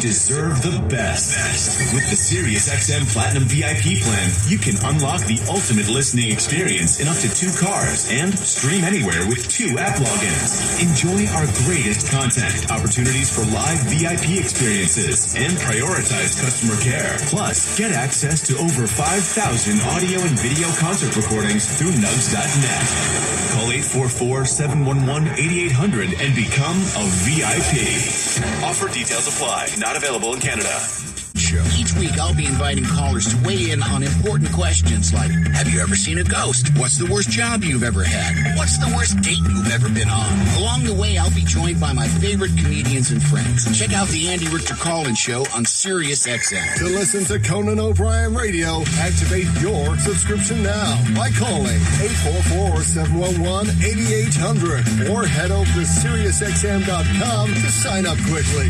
deserve the best. With the SiriusXM Platinum VIP plan, you can unlock the ultimate listening experience in up to 2 cars and stream anywhere with 2 app logins. Enjoy our greatest content, opportunities for live VIP experiences, and prioritized customer care. Plus, get access to over 5,000 audio and video concert recordings through nugs.net. Call 844-711-8800 and become a VIP. Offer details apply. Not available in Canada. Each week, I'll be inviting callers to weigh in on important questions like, have you ever seen a ghost? What's the worst job you've ever had? What's the worst date you've ever been on? Along the way, I'll be joined by my favorite comedians and friends. Check out the Andy Richter Call-In Show on SiriusXM. To listen to Conan O'Brien Radio, activate your subscription now by calling 844-711-8800 or head over to SiriusXM.com to sign up quickly.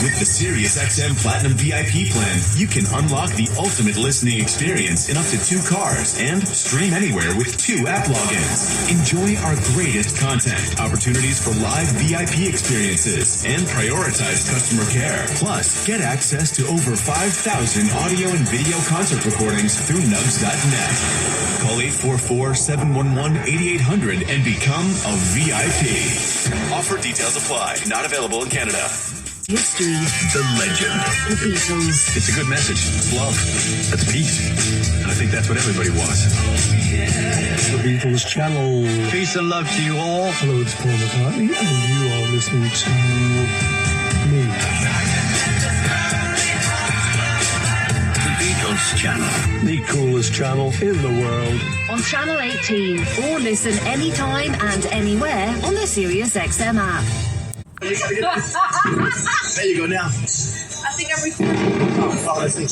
With the SiriusXM Platinum VIP plan, you can unlock the ultimate listening experience in up to 2 cars and stream anywhere with 2 app logins. Enjoy our greatest content, opportunities for live VIP experiences, and prioritized customer care. Plus, get access to over 5,000 audio and video concert recordings through nugs.net. Call 844-711-8800 and become a VIP. Offer details apply. Not available in Canada. History, the legend, the Beatles. It's a good message. It's love. That's peace. And I think that's what everybody wants. The Beatles channel. Peace and love to you all. Hello, it's Paul McCartney, and you are listening to me. The Beatles channel. The coolest channel in the world. On Channel 18, or listen anytime and anywhere on the SiriusXM app. There you go now. I think I'm recording. Oh, I think.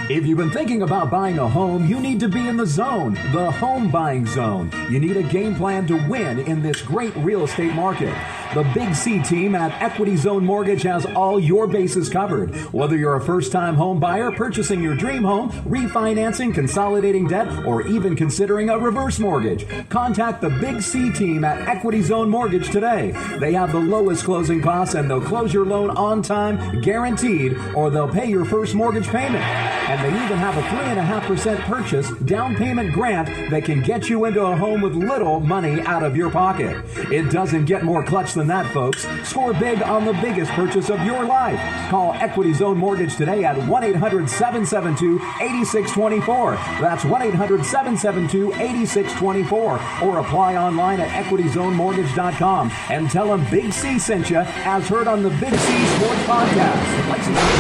If you've been thinking about buying a home, you need to be in the zone, the home buying zone. You need a game plan to win in this great real estate market. The Big C team at Equity Zone Mortgage has all your bases covered. Whether you're a first-time home buyer, purchasing your dream home, refinancing, consolidating debt, or even considering a reverse mortgage, contact the Big C team at Equity Zone Mortgage today. They have the lowest closing costs, and they'll close your loan on time, guaranteed, or they'll pay your first mortgage payment. And they even have a 3.5% purchase down payment grant that can get you into a home with little money out of your pocket. It doesn't get more clutch than that, folks. Score big on the biggest purchase of your life. Call Equity Zone Mortgage today at 1-800-772-8624. That's 1-800-772-8624. Or apply online at equityzonemortgage.com and tell them Big C sent you, as heard on the Big C Sports Podcast. License number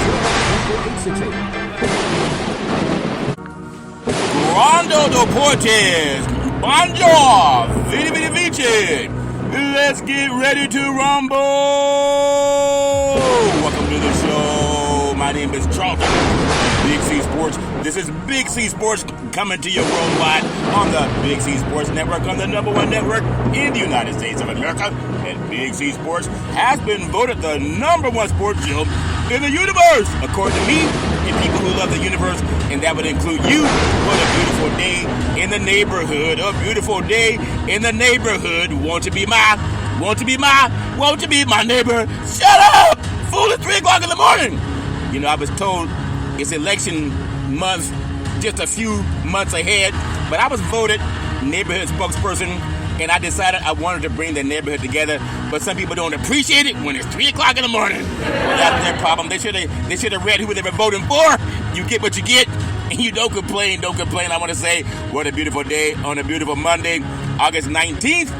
868. Rondo Deportes, Bonjour, Vidi Vidi Vici. Let's get ready to rumble. Welcome to the show. My name is Charlton, Big C Sports. This is Big C Sports coming to you worldwide on the Big C Sports Network, on the #1 network in the United States of America. And Big C Sports has been voted the #1 sports show in the universe, according to me and people who love the universe, and that would include you. What a beautiful day in the neighborhood. A beautiful day in the neighborhood. Want to be my neighbor? Shut up! Fool, it's 3 o'clock in the morning. You know, I was told it's election month, just a few months ahead, but I was voted neighborhood spokesperson, and I decided I wanted to bring the neighborhood together, but some people don't appreciate it when it's 3 o'clock in the morning. Well, that's their problem. They should have read who they were voting for. You get what you get, and you don't complain. I want to say, what a beautiful day on a beautiful Monday, August 19th,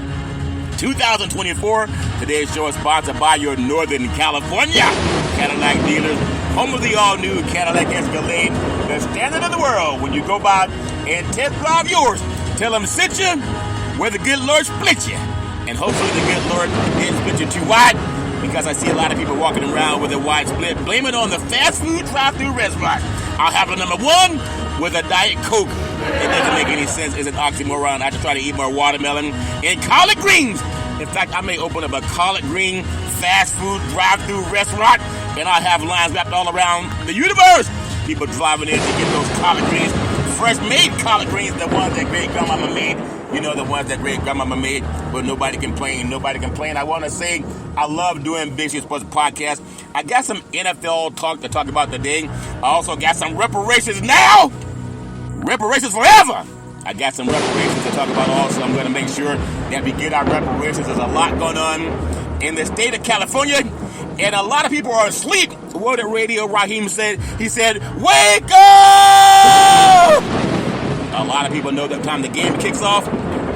2024. Today's show is sponsored by your Northern California Cadillac dealers, home of the all-new Cadillac Escalade, the standard of the world. When you go by and test drive yours, tell them sit you where the good Lord split you. And hopefully the good Lord didn't split you too wide, because I see a lot of people walking around with a wide split. Blame it on the fast food drive-thru restaurant. I'll have a #1 with a Diet Coke. It doesn't make any sense. It's an oxymoron. I just try to eat more watermelon and collard greens. In fact, I may open up a collard green fast food drive-thru restaurant, and I'll have lines wrapped all around the universe. People driving in to get those collard greens, fresh made collard greens, the ones that great grandmama made. You know, the ones that great grandmama made, but nobody complained. Nobody complained. I want to say I love doing Big City Sports Podcast. I got some NFL talk to talk about today. I also got some reparations now. Reparations forever. I got some reparations to talk about also. I'm going to make sure that we get our reparations. There's a lot going on in the state of California, and a lot of people are asleep. What did Radio Raheem said? He said, wake up! A lot of people know the time the game kicks off,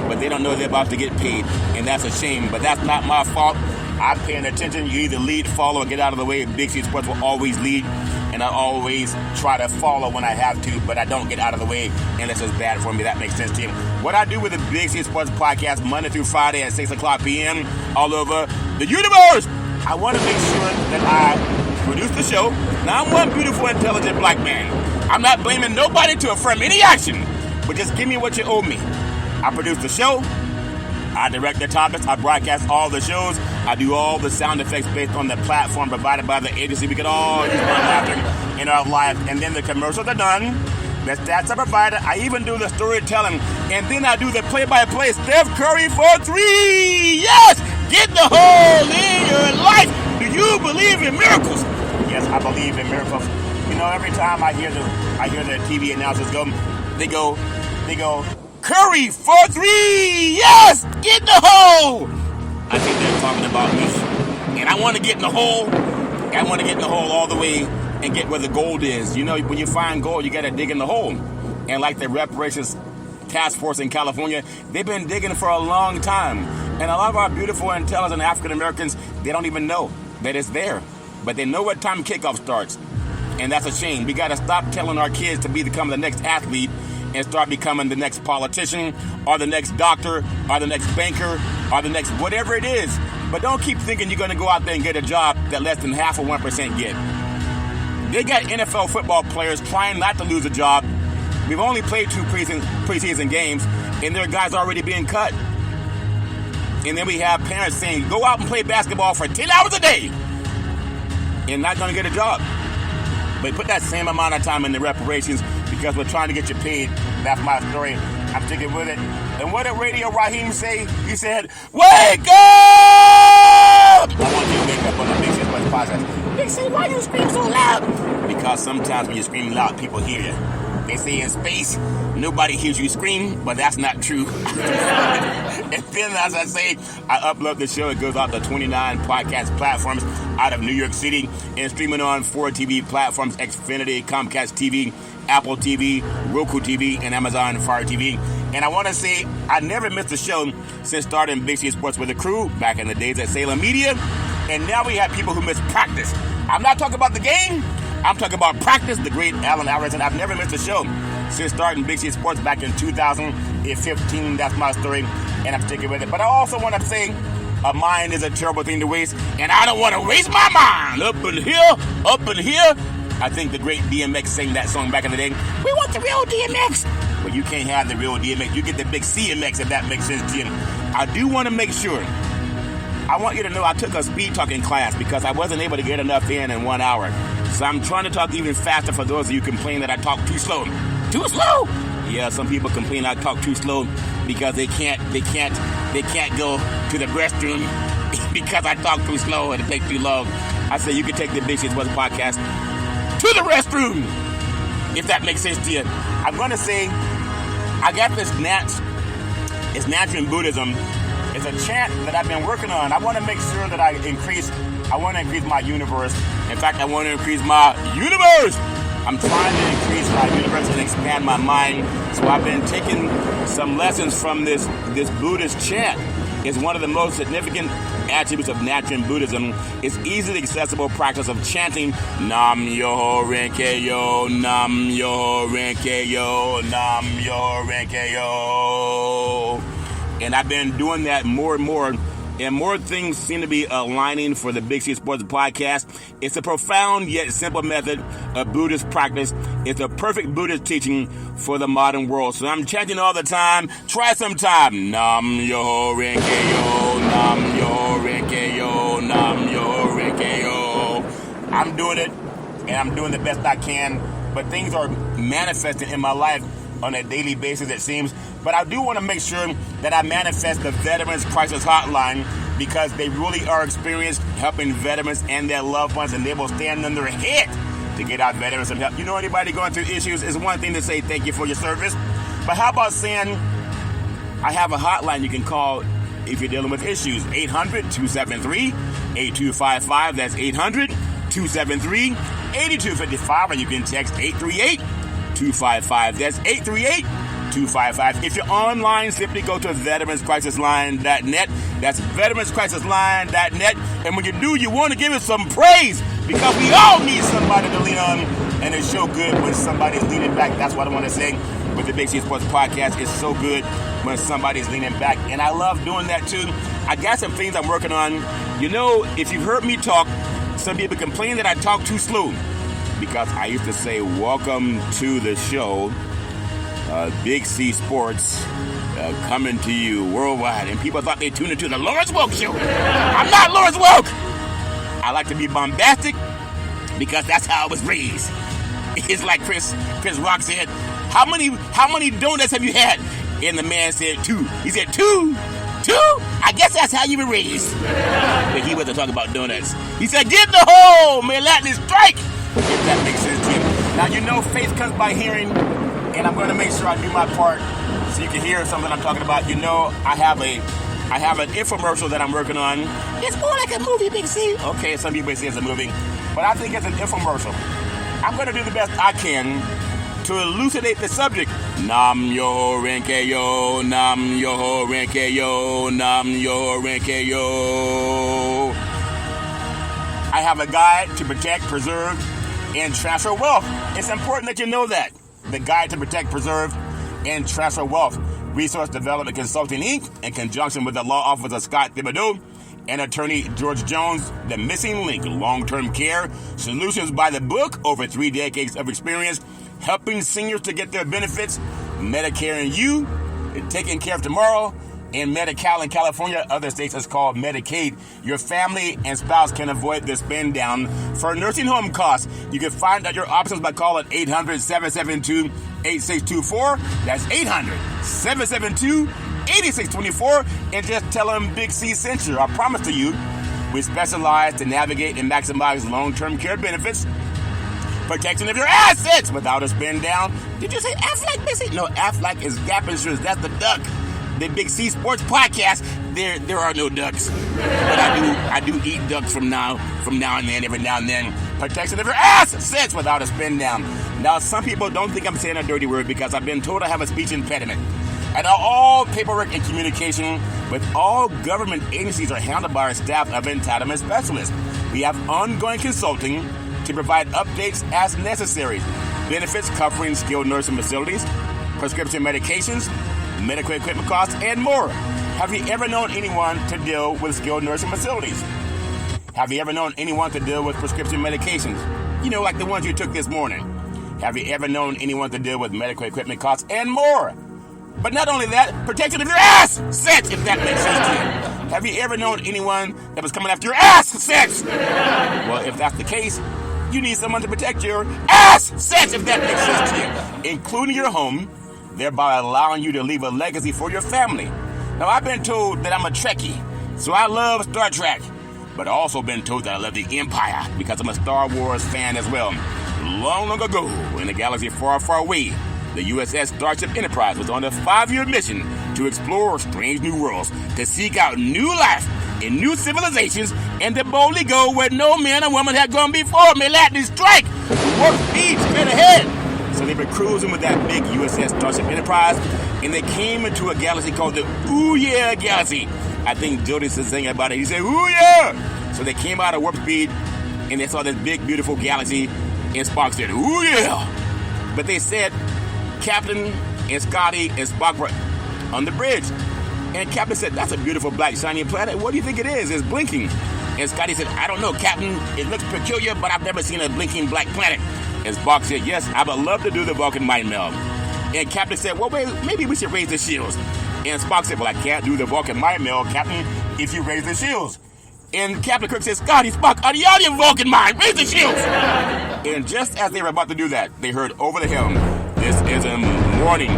but they don't know they're about to get paid, and that's a shame. But that's not my fault. I'm paying attention. You either lead, follow, or get out of the way. Big City Sports will always lead, and I always try to follow when I have to, but I don't get out of the way unless it's bad for me. That makes sense to you. What I do with the Big City Sports Podcast Monday through Friday at 6 o'clock p.m. all over the universe, I want to make sure that I produce the show. Now, I'm one beautiful, intelligent black man. I'm not blaming nobody to affirm any action, but just give me what you owe me. I produce the show. I direct the topics. I broadcast all the shows. I do all the sound effects based on the platform provided by the agency. We can all use one laughter in our life. And then the commercials are done. The stats are provided. I even do the storytelling. And then I do the play-by-play. Steph Curry for 3. Yes! Get the hole in your life. Do you believe in miracles? Yes, I believe in miracles. You know, every time I hear the TV announcers go, they go, Curry for 3! Yes! Get in the hole! I think they're talking about me. And I want to get in the hole. I want to get in the hole all the way and get where the gold is. You know, when you find gold, you got to dig in the hole. And like the Reparations Task Force in California, they've been digging for a long time. And a lot of our beautiful, intelligent African Americans, they don't even know that it's there. But they know what time kickoff starts. And that's a shame. We got to stop telling our kids to become the next athlete and start becoming the next politician or the next doctor or the next banker or the next whatever it is. But don't keep thinking you're going to go out there and get a job that less than half of 1% get. They got NFL football players trying not to lose a job. We've only played 2 preseason games, and there are guys already being cut. And then we have parents saying, go out and play basketball for 10 hours a day and not going to get a job. But put that same amount of time in the reparations because we're trying to get you paid. That's my story. I'm sticking with it. And what did Radio Raheem say? He said, wake up! I want you to wake up on the Big City Sports Podcast. They say, why you scream so loud? Because sometimes when you scream loud, people hear you. They say in space, nobody hears you scream, but that's not true. And then, as I say, I upload the show. It goes out to 29 podcast platforms out of New York City and streaming on 4 TV platforms, Xfinity, Comcast TV, Apple TV, Roku TV, and Amazon Fire TV. And I want to say I never missed a show since starting Big City Sports with a crew back in the days at Salem Media. And now we have people who miss practice. I'm not talking about the game. I'm talking about practice, the great Allen Iverson. I've never missed a show since starting Big City Sports back in 2015. That's my story, and I'm sticking with it. But I also want to say a mind is a terrible thing to waste, and I don't want to waste my mind. Up in here. I think the great DMX sang that song back in the day. We want the real DMX. But you can't have the real DMX. You get the big CMX, if that makes sense to you. I do want to make sure. I want you to know I took a speed talking class because I wasn't able to get enough in 1 hour. So I'm trying to talk even faster for those of you who complain that I talk too slow. Too slow? Yeah, some people complain I talk too slow because they can't go to the restroom because I talk too slow and it takes too long. I say you can take the Big City Sports Podcast to the restroom, if that makes sense to you. I'm going to say I got this it's Natchez Buddhism. It's a chant that I've been working on. I want to make sure that I want to increase my universe. In fact, I want to increase my universe. I'm trying to increase my universe and expand my mind. So I've been taking some lessons from this Buddhist chant. It's one of the most significant attributes of Natchez Buddhism. It's easily accessible practice of chanting Nam Myoho Renge Yo, Nam Myoho Renge Yo, Nam Myoho Renge Yo. And I've been doing that more and more. And more things seem to be aligning for the Big City Sports Podcast. It's a profound yet simple method of Buddhist practice. It's a perfect Buddhist teaching for the modern world. So I'm chanting all the time. Try sometime. Nam Myoho Renge Yo, Nam Myoho Renge Yo, Nam Myoho Renge Yo. I'm doing it, and I'm doing the best I can. But things are manifesting in my life on a daily basis, it seems. But I do want to make sure that I manifest the Veterans Crisis Hotline, because they really are experienced helping veterans and their loved ones, and they will stand on their head to get our veterans some help. You know, anybody going through issues, it's one thing to say thank you for your service, but how about saying, I have a hotline you can call if you're dealing with issues. 800-273-8255. That's 800-273-8255. Or you can text 838-255. That's 838-255. If you're online, simply go to veteranscrisisline.net. That's veteranscrisisline.net. And when you do, you want to give it some praise, because we all need somebody to lean on. And it's so good when somebody's leaning back. That's what I want to say with the Big C Sports Podcast. It's so good when somebody's leaning back. And I love doing that too. I got some things I'm working on. You know, if you've heard me talk, some people complain that I talk too slow, because I used to say, welcome to the show, Big C Sports, coming to you worldwide. And people thought they tuned into the Lawrence Welk Show. I'm not Lawrence Welk. I like to be bombastic, because that's how I was raised. It's like Chris Rock said, how many donuts have you had? And the man said 2. He said 2? I guess that's how you were raised. But he wasn't talking about donuts. He said, get the hole, may lightning strike. If that makes sense to you. Now, you know, faith comes by hearing, and I'm going to make sure I do my part so you can hear something I'm talking about. You know, I have an infomercial that I'm working on. It's more like a movie, Big C. Okay, some people say it's a movie, but I think it's an infomercial. I'm going to do the best I can to elucidate the subject. Nam yo renke yo, nam yo renke yo, nam yo renke yo. I have a guide to protect, preserve, and transfer wealth. It's important that you know that. The Guide to Protect, Preserve, and Transfer Wealth. Resource Development Consulting, Inc., in conjunction with the law office of Scott Thibodeau and attorney George Jones. The Missing Link, long-term care solutions by the book, over 3 decades of experience helping seniors to get their benefits. Medicare and You, Taking Care of Tomorrow, and Medi-Cal in California. Other states is called Medicaid. Your family and spouse can avoid the spend down for nursing home costs. You can find out your options by calling 800-772-8624. That's 800-772-8624. And just tell them Big C sent you. I promise to you, we specialize to navigate and maximize long-term care benefits, protection of your assets without a spend down. Did you say Aflac, Missy? No, Aflac is Gap Insurance. That's the duck. The Big C Sports Podcast, there are no ducks. But I do eat ducks from now and then, every now and then. Protection of your assets without a spend down. Now, some people don't think I'm saying a dirty word, because I've been told I have a speech impediment. And all paperwork and communication with all government agencies are handled by our staff of entitlement specialists. We have ongoing consulting to provide updates as necessary. Benefits covering skilled nursing facilities, prescription medications, medical equipment costs, and more. Have you ever known anyone to deal with skilled nursing facilities? Have you ever known anyone to deal with prescription medications? You know, like the ones you took this morning. Have you ever known anyone to deal with medical equipment costs, and more? But not only that, protection of your assets, if that makes sense to you. Have you ever known anyone that was coming after your assets? Well, if that's the case, you need someone to protect your assets, if that makes sense to you, including your home, thereby allowing you to leave a legacy for your family. Now, I've been told that I'm a Trekkie, so I love Star Trek, but I've also been told that I love the Empire, because I'm a Star Wars fan as well. Long, long ago, in a galaxy far, far away, the USS Starship Enterprise was on a 5-year mission to explore strange new worlds, to seek out new life in new civilizations, and to boldly go where no man or woman had gone before. May lightning strike! Warp speed straight ahead! So they were cruising with that big USS Starship Enterprise, and they came into a galaxy called the Ooh Yeah Galaxy. I think Jody said something about it. He said, Ooh Yeah! So they came out of warp speed, and they saw this big, beautiful galaxy, and Spock said, Ooh Yeah! But they said Captain and Scotty and Spock were on the bridge. And Captain said, that's a beautiful black shiny planet. What do you think it is? It's blinking. And Scotty said, I don't know, Captain. It looks peculiar, but I've never seen a blinking black planet. And Spock said, yes, I would love to do the Vulcan mind meld. And Captain said, well, wait, maybe we should raise the shields. And Spock said, well, I can't do the Vulcan mind meld, Captain, if you raise the shields. And Captain Kirk said, Scotty, Spock, adios, Vulcan mind, raise the shields. And just as they were about to do that, they heard over the helm, this is a morning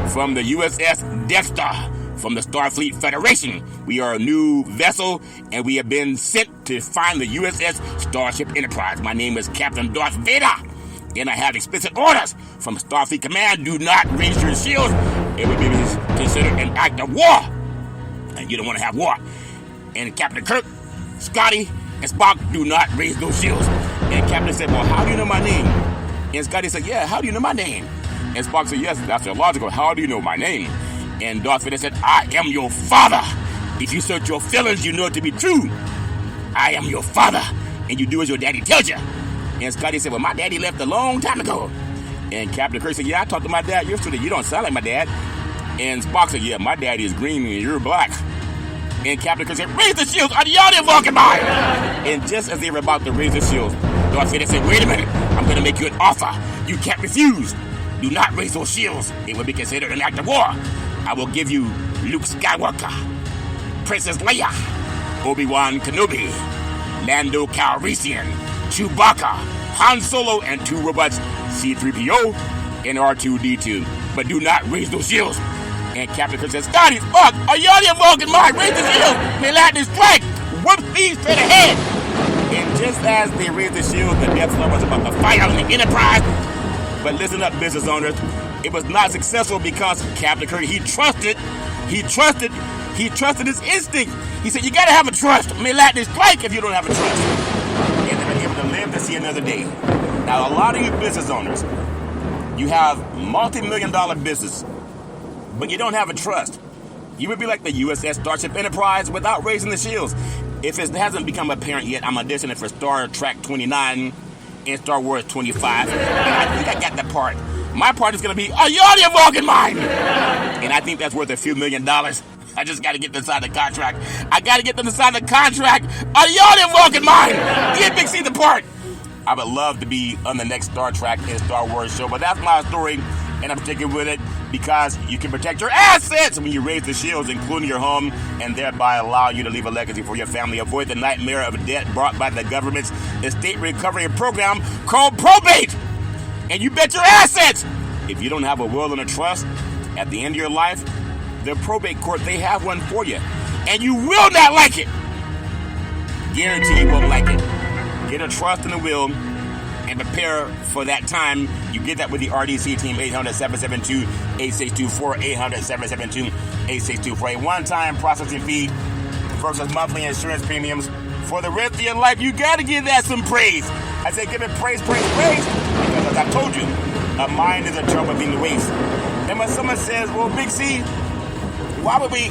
from the USS Death Star from the Starfleet Federation. We are a new vessel, and we have been sent to find the USS Starship Enterprise. My name is Captain Darth Vader, and I have explicit orders from Starfleet Command. Do not raise your shields. It would be considered an act of war, and you don't want to have war. And Captain Kirk, Scotty, and Spock, do not raise those shields. And Captain said, well, how do you know my name? And Scotty said, yeah, how do you know my name? And Spock said, yes, that's illogical. How do you know my name? And Darth Vader said, I am your father. If you search your feelings, you know it to be true. I am your father, and you do as your daddy tells you. And Scotty said, well, my daddy left a long time ago. And Captain Kirk said, yeah, I talked to my dad yesterday. You don't sound like my dad. And Spock said, yeah, my daddy is green and you're black. And Captain Kirk said, raise the shields, are y'all walking by? And just as they were about to raise the shields, Darth Vader said, wait a minute, I'm going to make you an offer. You can't refuse. Do not raise those shields. It will be considered an act of war. I will give you Luke Skywalker, Princess Leia, Obi-Wan Kenobi, Lando Calrissian, Chewbacca, Han Solo, and 2 robots, C-3PO and R2-D2. But do not raise those shields. And Captain Kirk says, Scotty, Spock, are y'all your Vulcan mind? Raise the shield. May lightning strike. Whoop these straight ahead. And just as they raised the shield, the Death Star was about to fire on the Enterprise. But listen up, business owners. It was not successful because Captain Kirk, he trusted his instinct. He said, you gotta have a trust. May lightning strike if you don't have a trust. And they were able to live to see another day. Now, a lot of you business owners, you have multi-million-dollar business, but you don't have a trust. You would be like the USS Starship Enterprise without raising the shields. If it hasn't become apparent yet, I'm auditioning for Star Trek 29 and Star Wars 25. And I think I got that part. My part is going to be, are y'all your Vulcan mind? And I think that's worth a few $1 million. I just got to get them to sign the contract. I got to get them to sign the contract. Are y'all your Vulcan mind? Give Big C the part. I would love to be on the next Star Trek and Star Wars show, but that's my story, and I'm sticking with it because you can protect your assets when you raise the shields, including your home, and thereby allow you to leave a legacy for your family. Avoid the nightmare of debt brought by the government's estate recovery program called probate. And you bet your assets. If you don't have a will and a trust, at the end of your life, the probate court, they have one for you. And you will not like it. Guarantee you won't like it. Get a trust and a will and prepare for that time. You get that with the RDC team, 800-772-8624, 800-772-8624. A one-time processing fee versus monthly insurance premiums. For the rest of your life, you got to give that some praise. I say give it praise, praise, praise. Because as I told you, a mind is a terrible thing to waste. And when someone says, well, Big C, why would we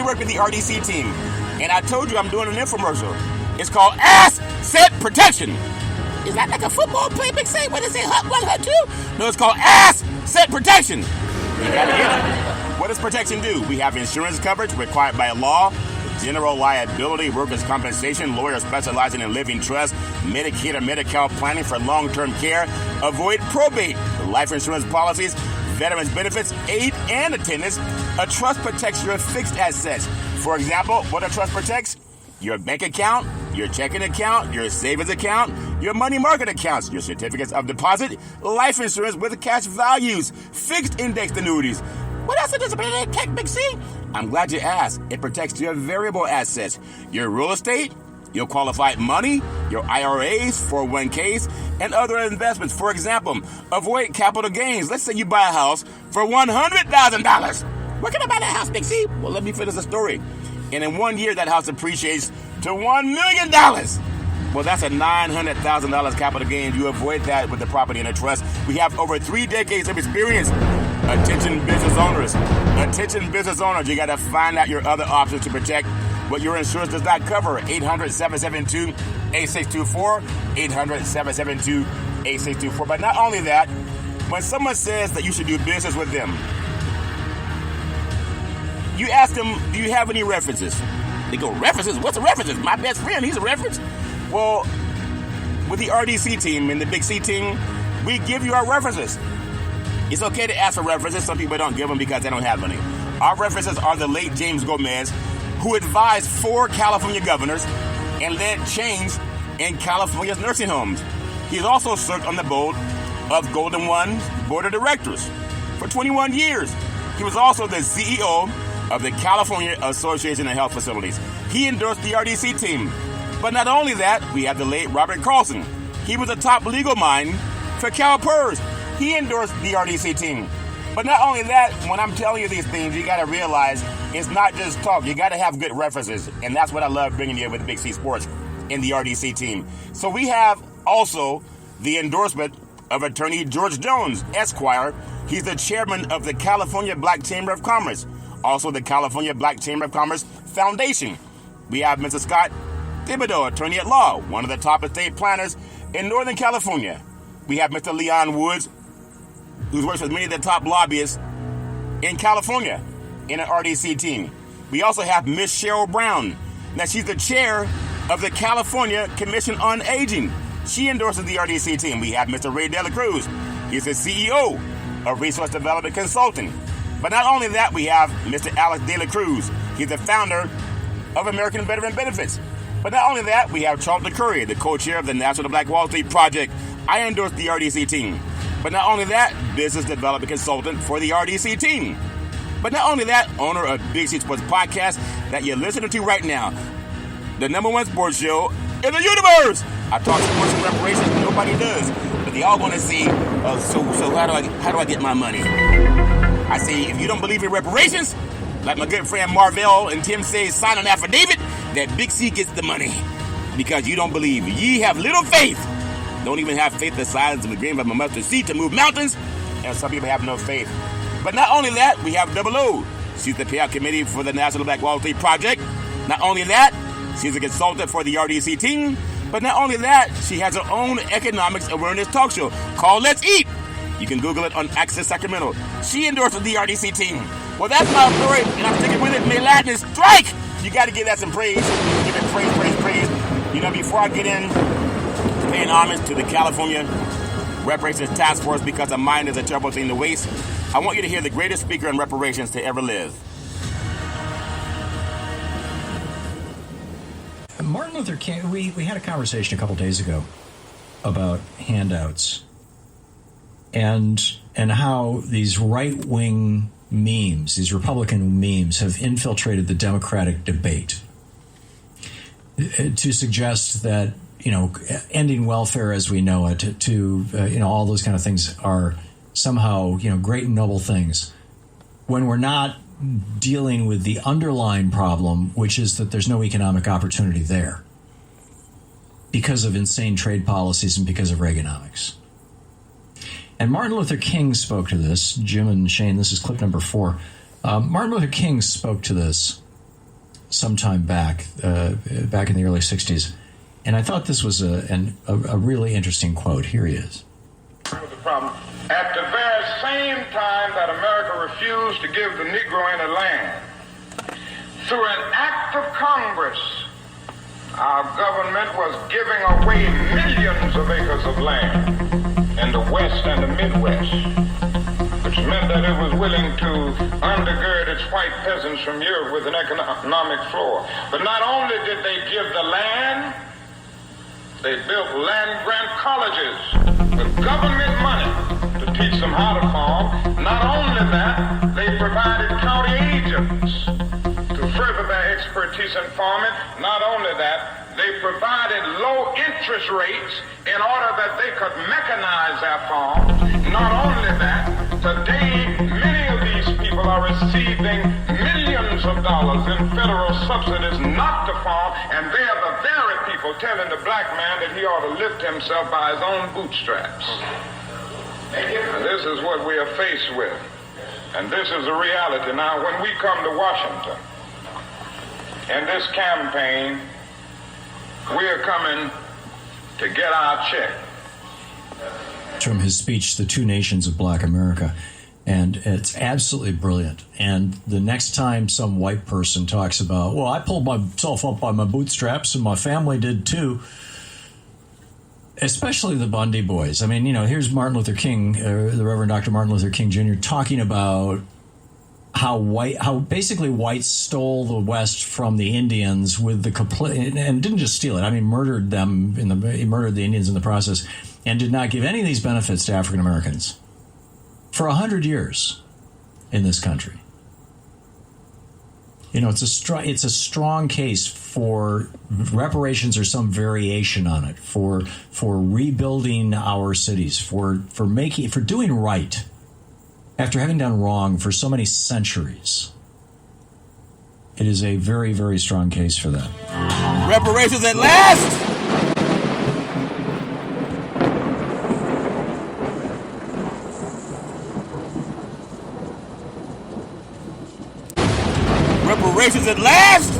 work with the RDC team? And I told you I'm doing an infomercial. It's called Asset Protection. Is that like a football play, Big C? What is it, Hut 1, Hut 2? No, it's called Asset Protection. You gotta get it. What does protection do? We have insurance coverage required by law, general liability, workers' compensation, lawyers specializing in living trust, Medicaid or Medi-Cal planning for long-term care, avoid probate, life insurance policies, veterans benefits, aid and attendance. A trust protects your fixed assets. For example, what a trust protects? Your bank account, your checking account, your savings account, your money market accounts, your certificates of deposit, life insurance with cash values, fixed indexed annuities. What else does it take, Big C? I'm glad you asked. It protects your variable assets, your real estate, your qualified money, your IRAs, 401ks, and other investments. For example, avoid capital gains. Let's say you buy a house for $100,000. Where can I buy that house, Big C? Well, let me finish the story. And in 1 year, that house appreciates to $1 million. Well, that's a $900,000 capital gain. You avoid that with the property in a trust. We have over 3 decades of experience. Attention business owners. Attention business owners. You got to find out your other options to protect what your insurance does not cover. 800-772-8624. 800-772-8624. But not only that, when someone says that you should do business with them, you ask them, do you have any references? They go, references? What's a references? My best friend, he's a reference. Well, with the RDC team and the Big C team, we give you our references. It's okay to ask for references. Some people don't give them because they don't have any. Our references are the late James Gomez, who advised 4 California governors and led change in California's nursing homes. He's also served on the board of Golden One's board of directors. for 21 years. He was also the CEO of the California Association of Health Facilities. He endorsed the RDC team. But not only that, we have the late Robert Carlson. He was a top legal mind for CalPERS. He endorsed the RDC team. But not only that, when I'm telling you these things, you got to realize it's not just talk. You got to have good references. And that's what I love bringing you with Big C Sports in the RDC team. So we have also the endorsement of Attorney George Jones, Esquire. He's the chairman of the California Black Chamber of Commerce, also the California Black Chamber of Commerce Foundation. We have Mr. Scott Thibodeau, attorney at law, one of the top estate planners in Northern California. We have Mr. Leon Woods, who works with many of the top lobbyists in California in an RDC team. We also have Miss Cheryl Brown. Now, she's the chair of the California Commission on Aging. She endorses the RDC team. We have Mr. Ray De La Cruz. He's the CEO of Resource Development Consulting. But not only that, we have Mr. Alex De La Cruz. He's the founder of American Veteran Benefits. But not only that, we have Charlton Curry, the co-chair of the National Black Wall Street Project. I endorse the RDC team. But not only that, business development consultant for the RDC team. But not only that, owner of Big C Sports Podcast that you're listening to right now. The #1 sports show in the universe. I talk sports and reparations, nobody does. But they all want to see, so how do I get my money? I say, if you don't believe in reparations, like my good friend Marvell and Tim say, sign an affidavit that Big C gets the money. Because you don't believe. Ye have little faith. Don't even have faith the size of the grain of a mustard seed to move mountains. And some people have no faith. But not only that, we have Double O. She's the payout committee for the National Black Wall Street Project. Not only that, she's a consultant for the RDC team. But not only that, she has her own economics awareness talk show called Let's Eat. You can Google it on Access Sacramento. She endorses the RDC team. Well, that's my story, and I'm sticking with it. May Latin strike! You got to give that some praise. Give it praise, praise, praise. You know, before I get in paying homage to the California Reparations Task Force, because a mind is a terrible thing to waste, I want you to hear the greatest speaker on reparations to ever live. Martin Luther King, we had a conversation a couple days ago about handouts and how these right-wing memes, these Republican memes, have infiltrated the Democratic debate to suggest that, ending welfare as we know it, all those kind of things are somehow, great and noble things, when we're not dealing with the underlying problem, which is that there's no economic opportunity there because of insane trade policies and because of Reaganomics. And Martin Luther King spoke to this. Jim and Shane, this is clip number 4. Martin Luther King spoke to this sometime back in the early 60s. And I thought this was a really interesting quote. Here he is. The problem. At the very same time that America refused to give the Negro any land, through an act of Congress, our government was giving away millions of acres of land in the West and the Midwest, which meant that it was willing to undergird its white peasants from Europe with an economic floor. But not only did they give the land, they built land-grant colleges with government money to teach them how to farm. Not only that, they provided county agents to further their expertise in farming. Not only that, they provided low interest rates in order that they could mechanize their farms. Not only that, today many of these people are receiving millions of dollars in federal subsidies not to farm, and they are the very people telling the black man that he ought to lift himself by his own bootstraps. And this is what we are faced with. And this is the reality. Now, when we come to Washington, in this campaign, we are coming to get our check. From his speech, The Two Nations of Black America. And it's absolutely brilliant. And the next time some white person talks about, well, I pulled myself up by my bootstraps and my family did too, especially the Bundy boys. I mean, here's Martin Luther King, the Reverend Dr. Martin Luther King Jr., talking about how basically whites stole the West from the Indians with the complete, and didn't just steal it. I mean, murdered them he murdered the Indians in the process, and did not give any of these benefits to African Americans. for 100 years in this country. You know, it's a strong case for reparations or some variation on it, for rebuilding our cities, for doing right after having done wrong for so many centuries. It is a very, very strong case for that. Reparations at last! Reparations at last!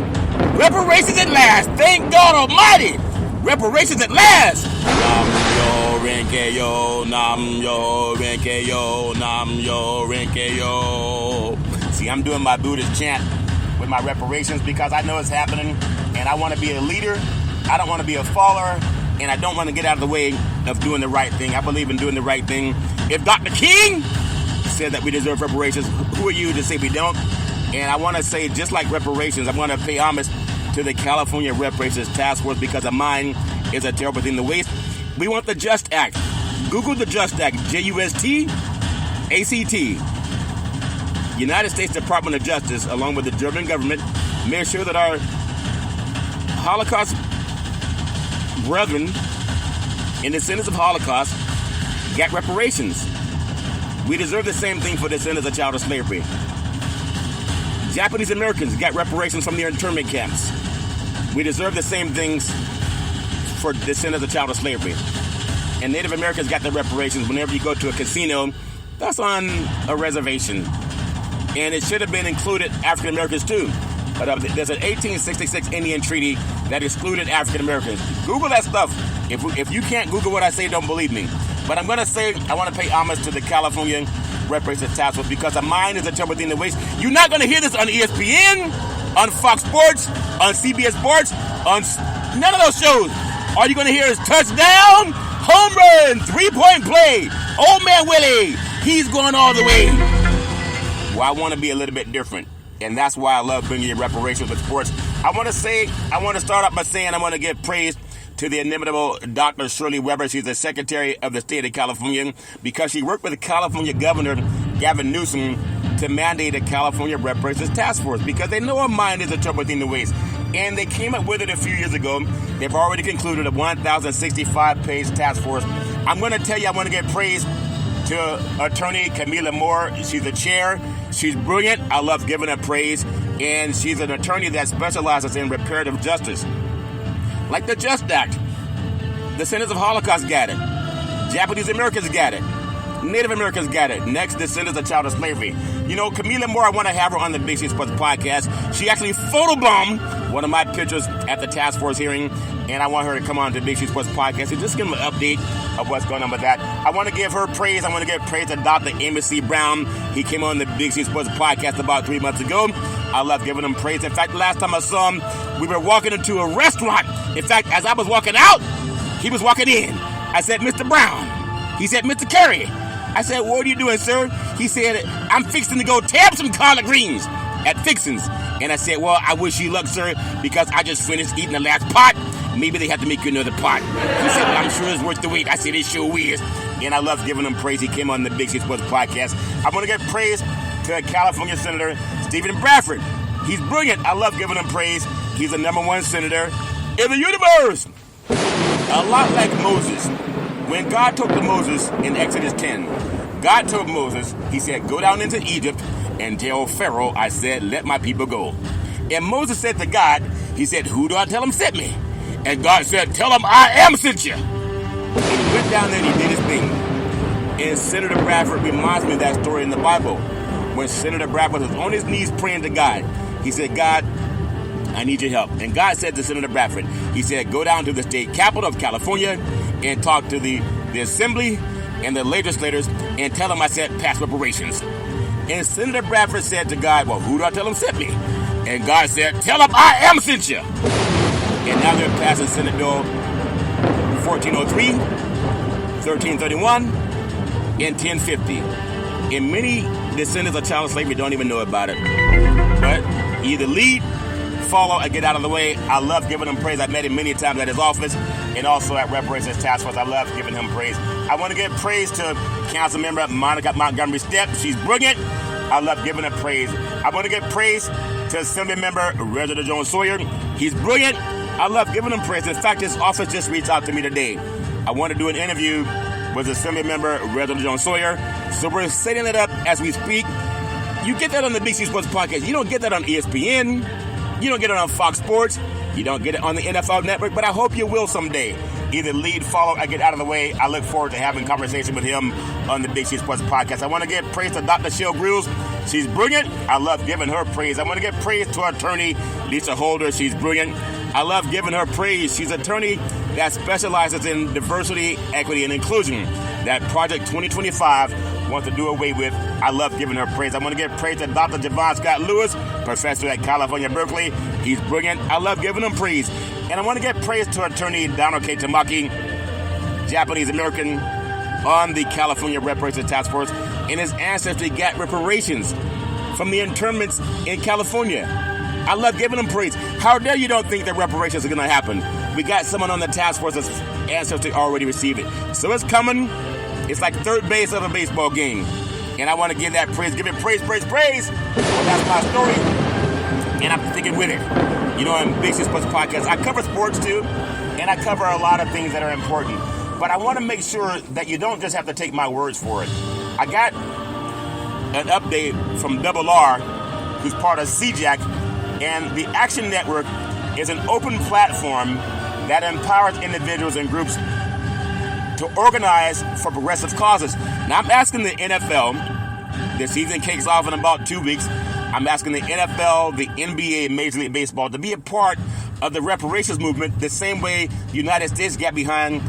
Reparations at last! Thank God Almighty! Reparations at last! Nam yo renke yo, nam yo renke yo, nam yo renke yo. See, I'm doing my Buddhist chant with my reparations because I know it's happening, and I want to be a leader. I don't want to be a follower, and I don't want to get out of the way of doing the right thing. I believe in doing the right thing. If Dr. King said that we deserve reparations, who are you to say we don't? And I want to say, just like reparations, I want to pay homage to the California Reparations Task Force because a mine is a terrible thing to waste. We want the JUST Act. Google the JUST Act, J-U-S-T-A-C-T. United States Department of Justice, along with the German government, made sure that our Holocaust brethren in the descendants of Holocaust got reparations. We deserve the same thing for descendants of child of slavery. Japanese Americans got reparations from their internment camps. We deserve the same things for descendants of child of slavery. And Native Americans got their reparations whenever you go to a casino that's on a reservation. And it should have been included African Americans too. But there's an 1866 Indian treaty that excluded African Americans. Google that stuff. If you can't Google what I say, don't believe me. But I'm going to say I want to pay homage to the California Reparations Task Force because a mine is a terrible thing to waste. You're not going to hear this on ESPN, on Fox Sports, on CBS Sports, on none of those shows. All you're going to hear is touchdown, home run, three-point play. Old man Willie, he's going all the way. Well, I want to be a little bit different, and that's why I love bringing you reparations with sports. I want to start off by saying I want to give praise to the inimitable Dr. Shirley Weber. She's the Secretary of the State of California because she worked with the California Governor, Gavin Newsom, to mandate a California Reparations Task Force because they know a mine is a terrible thing to waste. And they came up with it a few years ago. They've already concluded a 1,065-page task force. I'm going to tell you, I want to give praise to Attorney Camila Moore. She's the chair. She's brilliant. I love giving her praise. And she's an attorney that specializes in reparative justice. Like the JUST Act. Descendants of Holocaust got it. Japanese Americans got it. Native Americans got it. Next, descendants of child of slavery. You know, Camila Moore, I want to have her on the Big City Sports podcast. She actually photobombed one of my pictures at the task force hearing, and I want her to come on to the Big City Sports podcast and just give them an update of what's going on with that. I want to give her praise. I want to give praise to Dr. Amos C. Brown. He came on the Big City Sports podcast about 3 months ago. I love giving him praise. In fact, the last time I saw him, we were walking into a restaurant. In fact, as I was walking out, he was walking in. I said, Mr. Brown. He said, Mr. Curry. I said, what are you doing, sir? He said, I'm fixing to go tab some collard greens at Fixin's. And I said, well, I wish you luck, sir, because I just finished eating the last pot. Maybe they have to make you another pot. He said, well, I'm sure it's worth the wait. I said, it sure is. And I love giving him praise. He came on the Big City Sports podcast. I want to give praise to California Senator Stephen Bradford. He's brilliant. I love giving him praise. He's the #1 senator in the universe. A lot like Moses. When God talked to Moses in Exodus 10, God told Moses, he said, go down into Egypt and tell Pharaoh, I said, let my people go. And Moses said to God, he said, who do I tell him sent me? And God said, tell him I am sent you. And he went down there and he did his thing. And Senator Bradford reminds me of that story in the Bible. When Senator Bradford was on his knees praying to God, he said, God, I need your help. And God said to Senator Bradford, he said, go down to the state capital of California and talk to the assembly and the legislators and tell them I said pass reparations. And Senator Bradford said to God, well, who do I tell him sent me? And God said, tell them I am sent you. And now they're passing Senate Bill 1403, 1331, and 1050. And many descendants of child slavery don't even know about it. But either lead, follow, or get out of the way. I love giving him praise. I've met him many times at his office, and also at Reparations Task Force. I love giving him praise. I want to give praise to Council Member Monica Montgomery Stepp. She's brilliant. I love giving her praise. I want to give praise to Assembly Member Reginald Jones Sawyer. He's brilliant. I love giving him praise. In fact, his office just reached out to me today. I want to do an interview with Assembly Member Reginald Jones Sawyer. So we're setting it up as we speak. You get that on the Big C Sports Podcast. You don't get that on ESPN. You don't get it on Fox Sports. You don't get it on the NFL Network, but I hope you will someday. Either lead, follow, or get out of the way. I look forward to having conversation with him on the Big C Sports Podcast. I want to give praise to Dr. Shell Grills. She's brilliant. I love giving her praise. I want to give praise to our attorney, Lisa Holder. She's brilliant. I love giving her praise. She's an attorney that specializes in diversity, equity, and inclusion that Project 2025 wants to do away with. I love giving her praise. I want to give praise to Dr. Javon Scott Lewis, professor at California, Berkeley. He's brilliant. I love giving him praise. And I want to give praise to attorney Donald K. Tamaki, Japanese-American, on the California Reparations Task Force. In his ancestry, got reparations from the internments in California. I love giving him praise. How dare you don't think that reparations are going to happen? We got someone on the task force that's ancestry already received it. So it's coming. It's like third base of a baseball game. And I want to give that praise. Give it praise, praise, praise. Well, that's my story. And I'm sticking with it. You know, in Big C Sports Podcast, I cover sports too. And I cover a lot of things that are important. But I want to make sure that you don't just have to take my words for it. I got an update from Double R, who's part of CJAC. And the Action Network is an open platform that empowers individuals and groups to organize for progressive causes. Now, I'm asking the NFL, the season kicks off in about 2 weeks, I'm asking the NFL, the NBA, Major League Baseball to be a part of the reparations movement the same way the United States got behind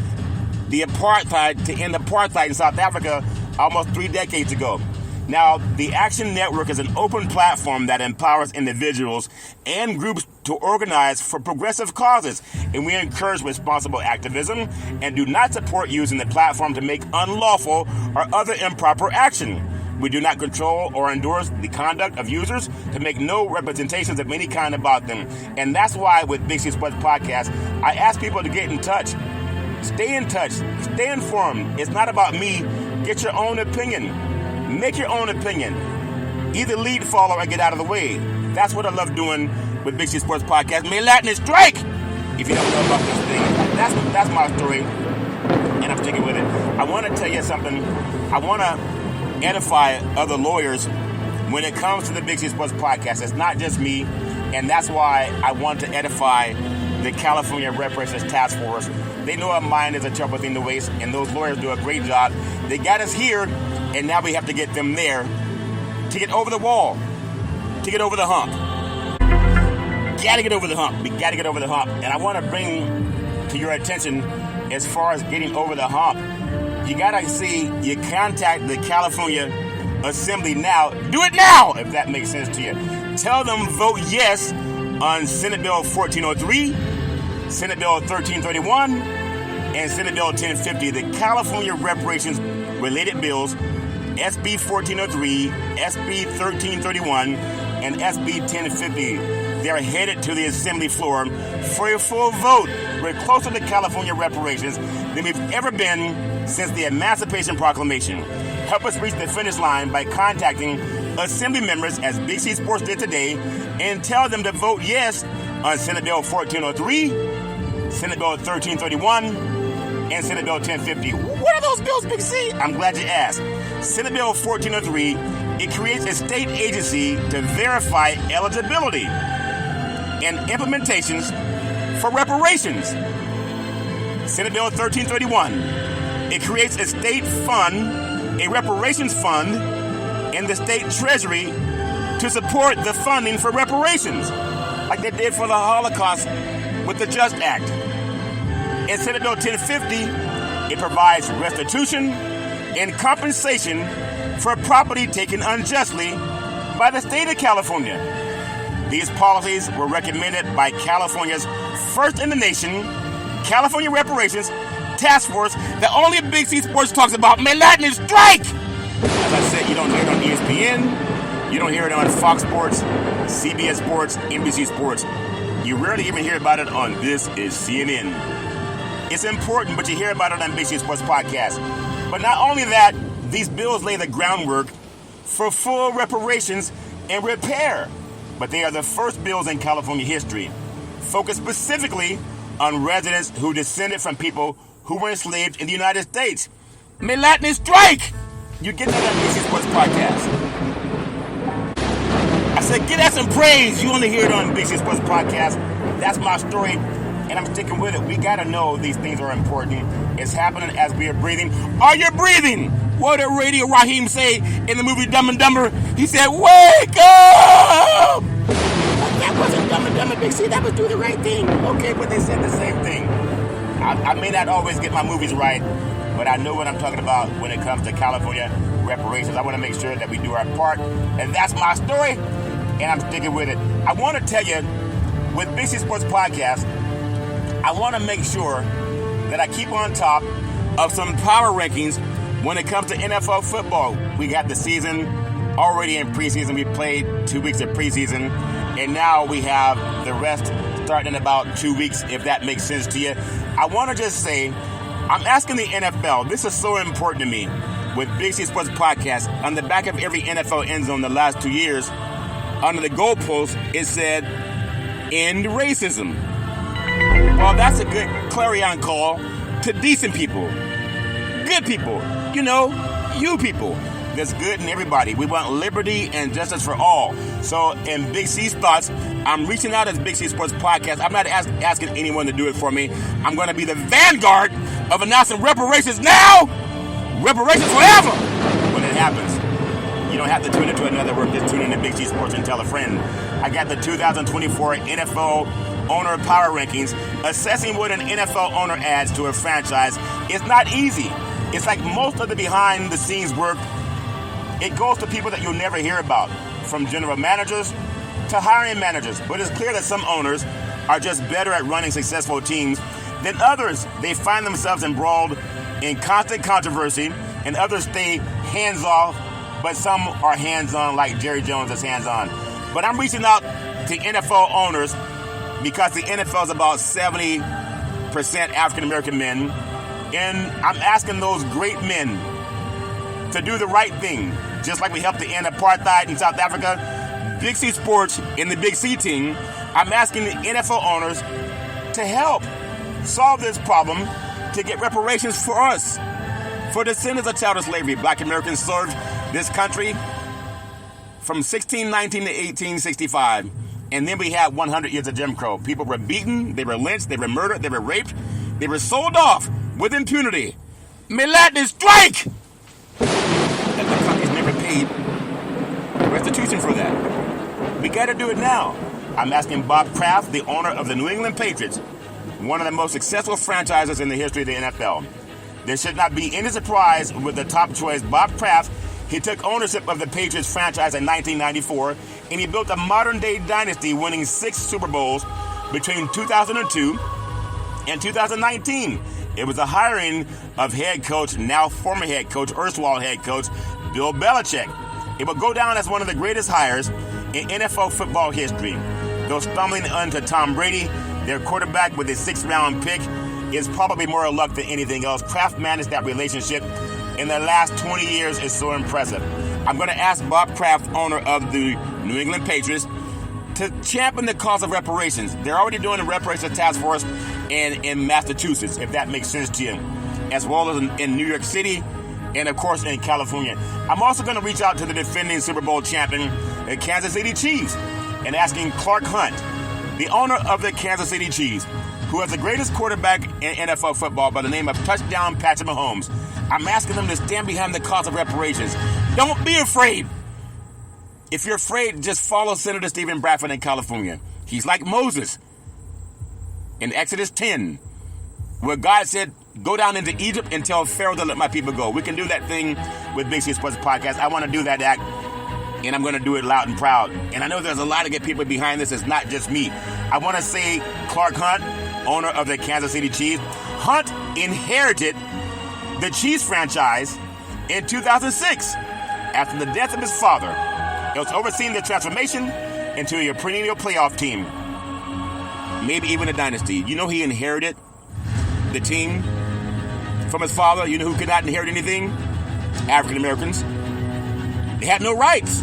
the apartheid to end apartheid in South Africa almost 3 decades ago. Now, the Action Network is an open platform that empowers individuals and groups to organize for progressive causes, and we encourage responsible activism and do not support using the platform to make unlawful or other improper action. We do not control or endorse the conduct of users to make no representations of any kind about them. And that's why with Big C Sports Podcast, I ask people to get in touch. Stay in touch. Stay informed. It's not about me. Get your own opinion. Make your own opinion. Either lead, follow, or get out of the way. That's what I love doing with Big C Sports Podcast. May Latin strike! If you don't know about this thing, that's my story, and I'm sticking with it. I want to tell you something. I want to edify other lawyers when it comes to the Big C Sports Podcast. It's not just me, and that's why I want to edify the California Reparations Task Force. They know a mind is a terrible thing to waste, and those lawyers do a great job. They got us here, and now we have to get them there to get over the wall, to get over the hump. Gotta get over the hump. We gotta get over the hump. And I want to bring to your attention, as far as getting over the hump, you gotta see, you contact the California Assembly now. Do it now, if that makes sense to you. Tell them vote yes on Senate Bill 1403, Senate Bill 1331, and Senate Bill 1050, the California reparations related bills, SB 1403, SB 1331, and SB 1050. They're headed to the Assembly floor for a full vote. We're closer to California reparations than we've ever been since the Emancipation Proclamation. Help us reach the finish line by contacting Assembly members, as Big C Sports did today, and tell them to vote yes on Senate Bill 1403, Senate Bill 1331, and Senate Bill 1050. What are those bills, Big C? I'm glad you asked. Senate Bill 1403, it creates a state agency to verify eligibility and implementations for reparations. Senate Bill 1331, it creates a state fund, a reparations fund, in the state treasury to support the funding for reparations, like they did for the Holocaust with the JUST Act. In Senate Bill 1050, it provides restitution and compensation for property taken unjustly by the state of California. These policies were recommended by California's first in the nation California Reparations Task Force that only Big C Sports talks about. May Latin strike! As I said, you don't hear it on ESPN, you don't hear it on Fox Sports, CBS Sports, NBC Sports. You rarely even hear about it on This Is CNN. It's important, but you hear about it on Big C Sports Podcast. But not only that, these bills lay the groundwork for full reparations and repair. But they are the first bills in California history focused specifically on residents who descended from people who were enslaved in the United States. May Latin strike! You get that on Big C Sports Podcast. I said, get that some praise. You only hear it on Big C Sports Podcast. That's my story, and I'm sticking with it. We got to know these things are important. It's happening as we are breathing. Are you breathing? What did Radio Raheem say in the movie Dumb and Dumber? He said, wake up! That wasn't Dumb and Dumber, Big C. That was Do the Right Thing. Okay, but they said the same thing. I may not always get my movies right, but I know what I'm talking about when it comes to California reparations. I want to make sure that we do our part, and that's my story, and I'm sticking with it. I want to tell you, with Big C Sports Podcast, I want to make sure that I keep on top of some power rankings when it comes to NFL football. We got the season already in preseason. We played 2 weeks of preseason, and now we have the rest starting in about 2 weeks, if that makes sense to you. I want to just say, I'm asking the NFL, this is so important to me, with Big C Sports Podcast, on the back of every NFL end zone the last 2 years, under the goalpost, it said, end racism. Well, that's a good clarion call to decent people, good people, you people. That's good in everybody. We want liberty and justice for all. So in Big C's thoughts, I'm reaching out as Big C Sports Podcast. I'm not asking anyone to do it for me. I'm going to be the vanguard of announcing reparations now, reparations forever when it happens. You don't have to tune into another work. Just tune into Big C Sports and tell a friend. I got the 2024 NFL Owner Power Rankings. Assessing what an NFL owner adds to a franchise is not easy. It's like most of the behind-the-scenes work. It goes to people that you'll never hear about, from general managers to hiring managers. But it's clear that some owners are just better at running successful teams than others. They find themselves embroiled in constant controversy, and others stay hands-off, but some are hands-on like Jerry Jones is hands-on. But I'm reaching out to NFL owners because the NFL is about 70% African-American men, and I'm asking those great men to do the right thing. Just like we helped to end apartheid in South Africa, Big C Sports and the Big C team, I'm asking the NFL owners to help solve this problem, to get reparations for us, for descendants of chattel slavery. Black Americans served this country from 1619 to 1865, and then we had 100 years of Jim Crow. People were beaten, they were lynched, they were murdered, they were raped, they were sold off with impunity. May Latin strike! That the country's never paid restitution for that. We got to do it now. I'm asking Bob Kraft, the owner of the New England Patriots, one of the most successful franchises in the history of the NFL. There should not be any surprise with the top choice, Bob Kraft. He took ownership of the Patriots franchise in 1994, and he built a modern-day dynasty, winning 6 Super Bowls between 2002 and 2019. It was a hiring of head coach, now former head coach, erstwhile head coach, Bill Belichick. It will go down as one of the greatest hires in NFL football history. Though stumbling onto Tom Brady, their quarterback with his 6th-round pick, is probably more luck than anything else. Kraft managed that relationship in the last 20 years is so impressive. I'm going to ask Bob Kraft, owner of the New England Patriots, to champion the cause of reparations. They're already doing the reparations task force in Massachusetts, if that makes sense to you, as well as in New York City and, of course, in California. I'm also going to reach out to the defending Super Bowl champion, the Kansas City Chiefs, and asking Clark Hunt, the owner of the Kansas City Chiefs, who has the greatest quarterback in NFL football by the name of Touchdown Patrick Mahomes. I'm asking them to stand behind the cause of reparations. Don't be afraid. If you're afraid, just follow Senator Stephen Bradford in California. He's like Moses in Exodus 10, where God said, go down into Egypt and tell Pharaoh to let my people go. We can do that thing with Big C Sports Podcast. I want to do that act, and I'm going to do it loud and proud. And I know there's a lot of good people behind this. It's not just me. I want to say Clark Hunt, owner of the Kansas City Chiefs. Hunt inherited the Chiefs franchise in 2006 after the death of his father. It was overseeing the transformation into a perennial playoff team, maybe even a dynasty. You know he inherited the team from his father. You know who could not inherit anything? African Americans. They had no rights.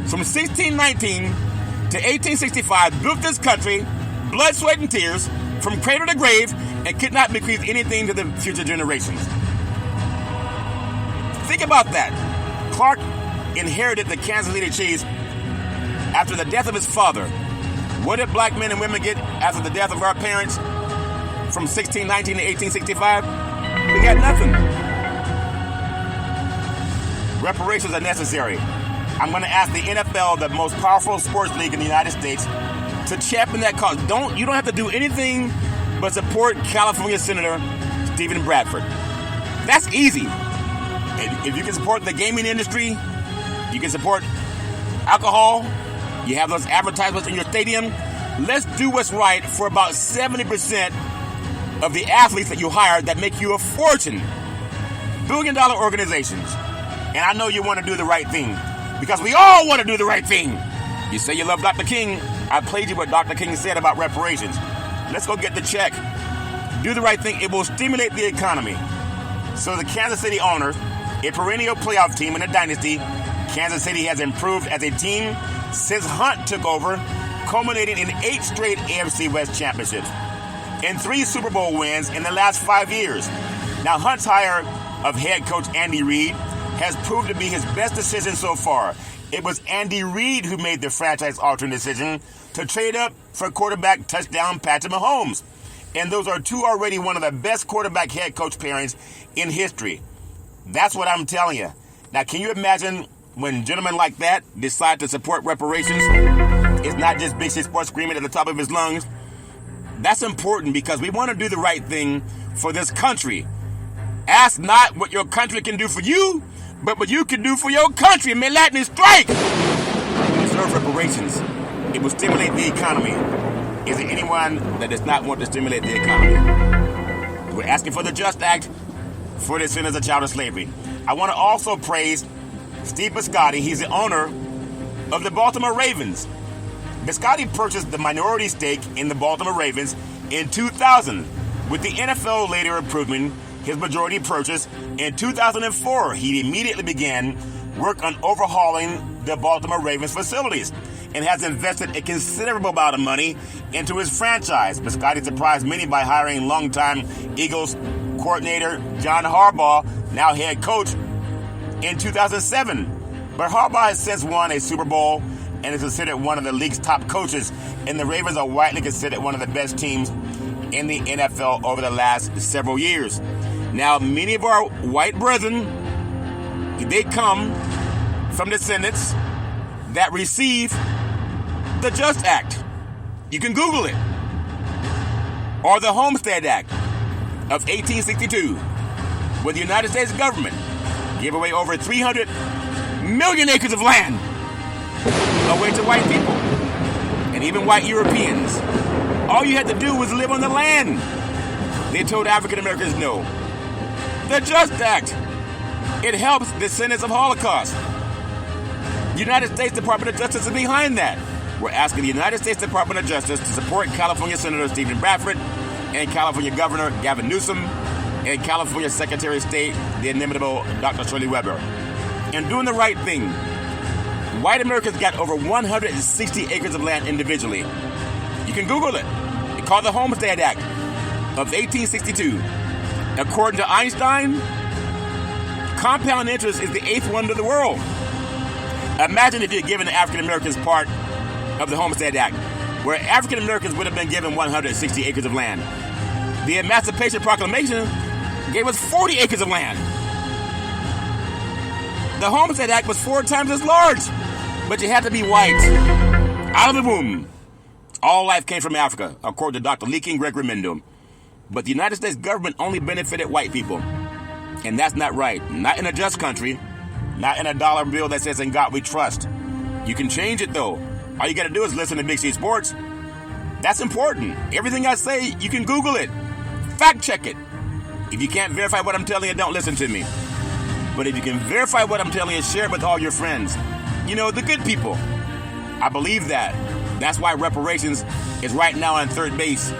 From 1619 to 1865, built this country, blood, sweat, and tears, from cradle to grave, and could not bequeath anything to the future generations. Think about that. Clark inherited the Kansas City Chiefs after the death of his father. What did black men and women get after the death of our parents from 1619 to 1865? We got nothing. Reparations are necessary. I'm going to ask the NFL, the most powerful sports league in the United States, to champion that cause. You don't have to do anything but support California Senator Stephen Bradford. That's easy. If you can support the gaming industry, you can support alcohol, you have those advertisements in your stadium. Let's do what's right for about 70% of the athletes that you hire that make you a fortune. Billion-dollar organizations. And I know you want to do the right thing, because we all want to do the right thing. You say you love Dr. King. I played you what Dr. King said about reparations. Let's go get the check. Do the right thing. It will stimulate the economy. So the Kansas City owners, a perennial playoff team in a dynasty, Kansas City has improved as a team since Hunt took over, culminating in 8 straight AFC West championships and 3 Super Bowl wins in the last 5 years. Now, Hunt's hire of head coach Andy Reid has proved to be his best decision so far. It was Andy Reid who made the franchise-altering decision to trade up for quarterback touchdown Patrick Mahomes. And those are 2 already one of the best quarterback head coach pairings in history. That's what I'm telling you. Now, can you imagine when gentlemen like that decide to support reparations? It's not just Big C Sports screaming at the top of his lungs. That's important because we want to do the right thing for this country. Ask not what your country can do for you, but what you can do for your country. May lightning strike! Serve reparations. It will stimulate the economy. Is there anyone that does not want to stimulate the economy? We're asking for the Just Act for the sin as a child of slavery. I want to also praise Steve Biscotti. He's the owner of the Baltimore Ravens. Biscotti purchased the minority stake in the Baltimore Ravens in 2000, with the NFL later approving his majority purchase in 2004. He immediately began work on overhauling the Baltimore Ravens facilities and has invested a considerable amount of money into his franchise. Biscotti surprised many by hiring longtime Eagles coordinator John Harbaugh, now head coach, in 2007. But Harbaugh has since won a Super Bowl and is considered one of the league's top coaches, and the Ravens are widely considered one of the best teams in the NFL over the last several years. Now, many of our white brethren, they come from descendants that receive the Just Act. You can Google it. Or the Homestead Act of 1862, where the United States government gave away over 300 million acres of land away to white people and even white Europeans. All you had to do was live on the land. They told African Americans no. The Just Act, it helps descendants of Holocaust. The United States Department of Justice is behind that. We're asking the United States Department of Justice to support California Senator Stephen Bradford and California Governor Gavin Newsom and California Secretary of State, the inimitable Dr. Shirley Weber. And doing the right thing. White Americans got over 160 acres of land individually. You can Google it. It's called the Homestead Act of 1862. According to Einstein, compound interest is the 8th wonder of the world. Imagine if you're given the African Americans part of the Homestead Act, where African Americans would have been given 160 acres of land. The Emancipation Proclamation gave us 40 acres of land. The Homestead Act was 4 times as large, but you had to be white. Out of the womb. All life came from Africa, according to Dr. Leaking Gregory Mendel. But the United States government only benefited white people. And that's not right. Not in a just country. Not in a dollar bill that says, "In God we trust." You can change it, though. All you got to do is listen to Big C Sports. That's important. Everything I say, you can Google it. Fact check it. If you can't verify what I'm telling you, don't listen to me. But if you can verify what I'm telling you, share it with all your friends. You know, the good people. I believe that. That's why reparations is right now on third base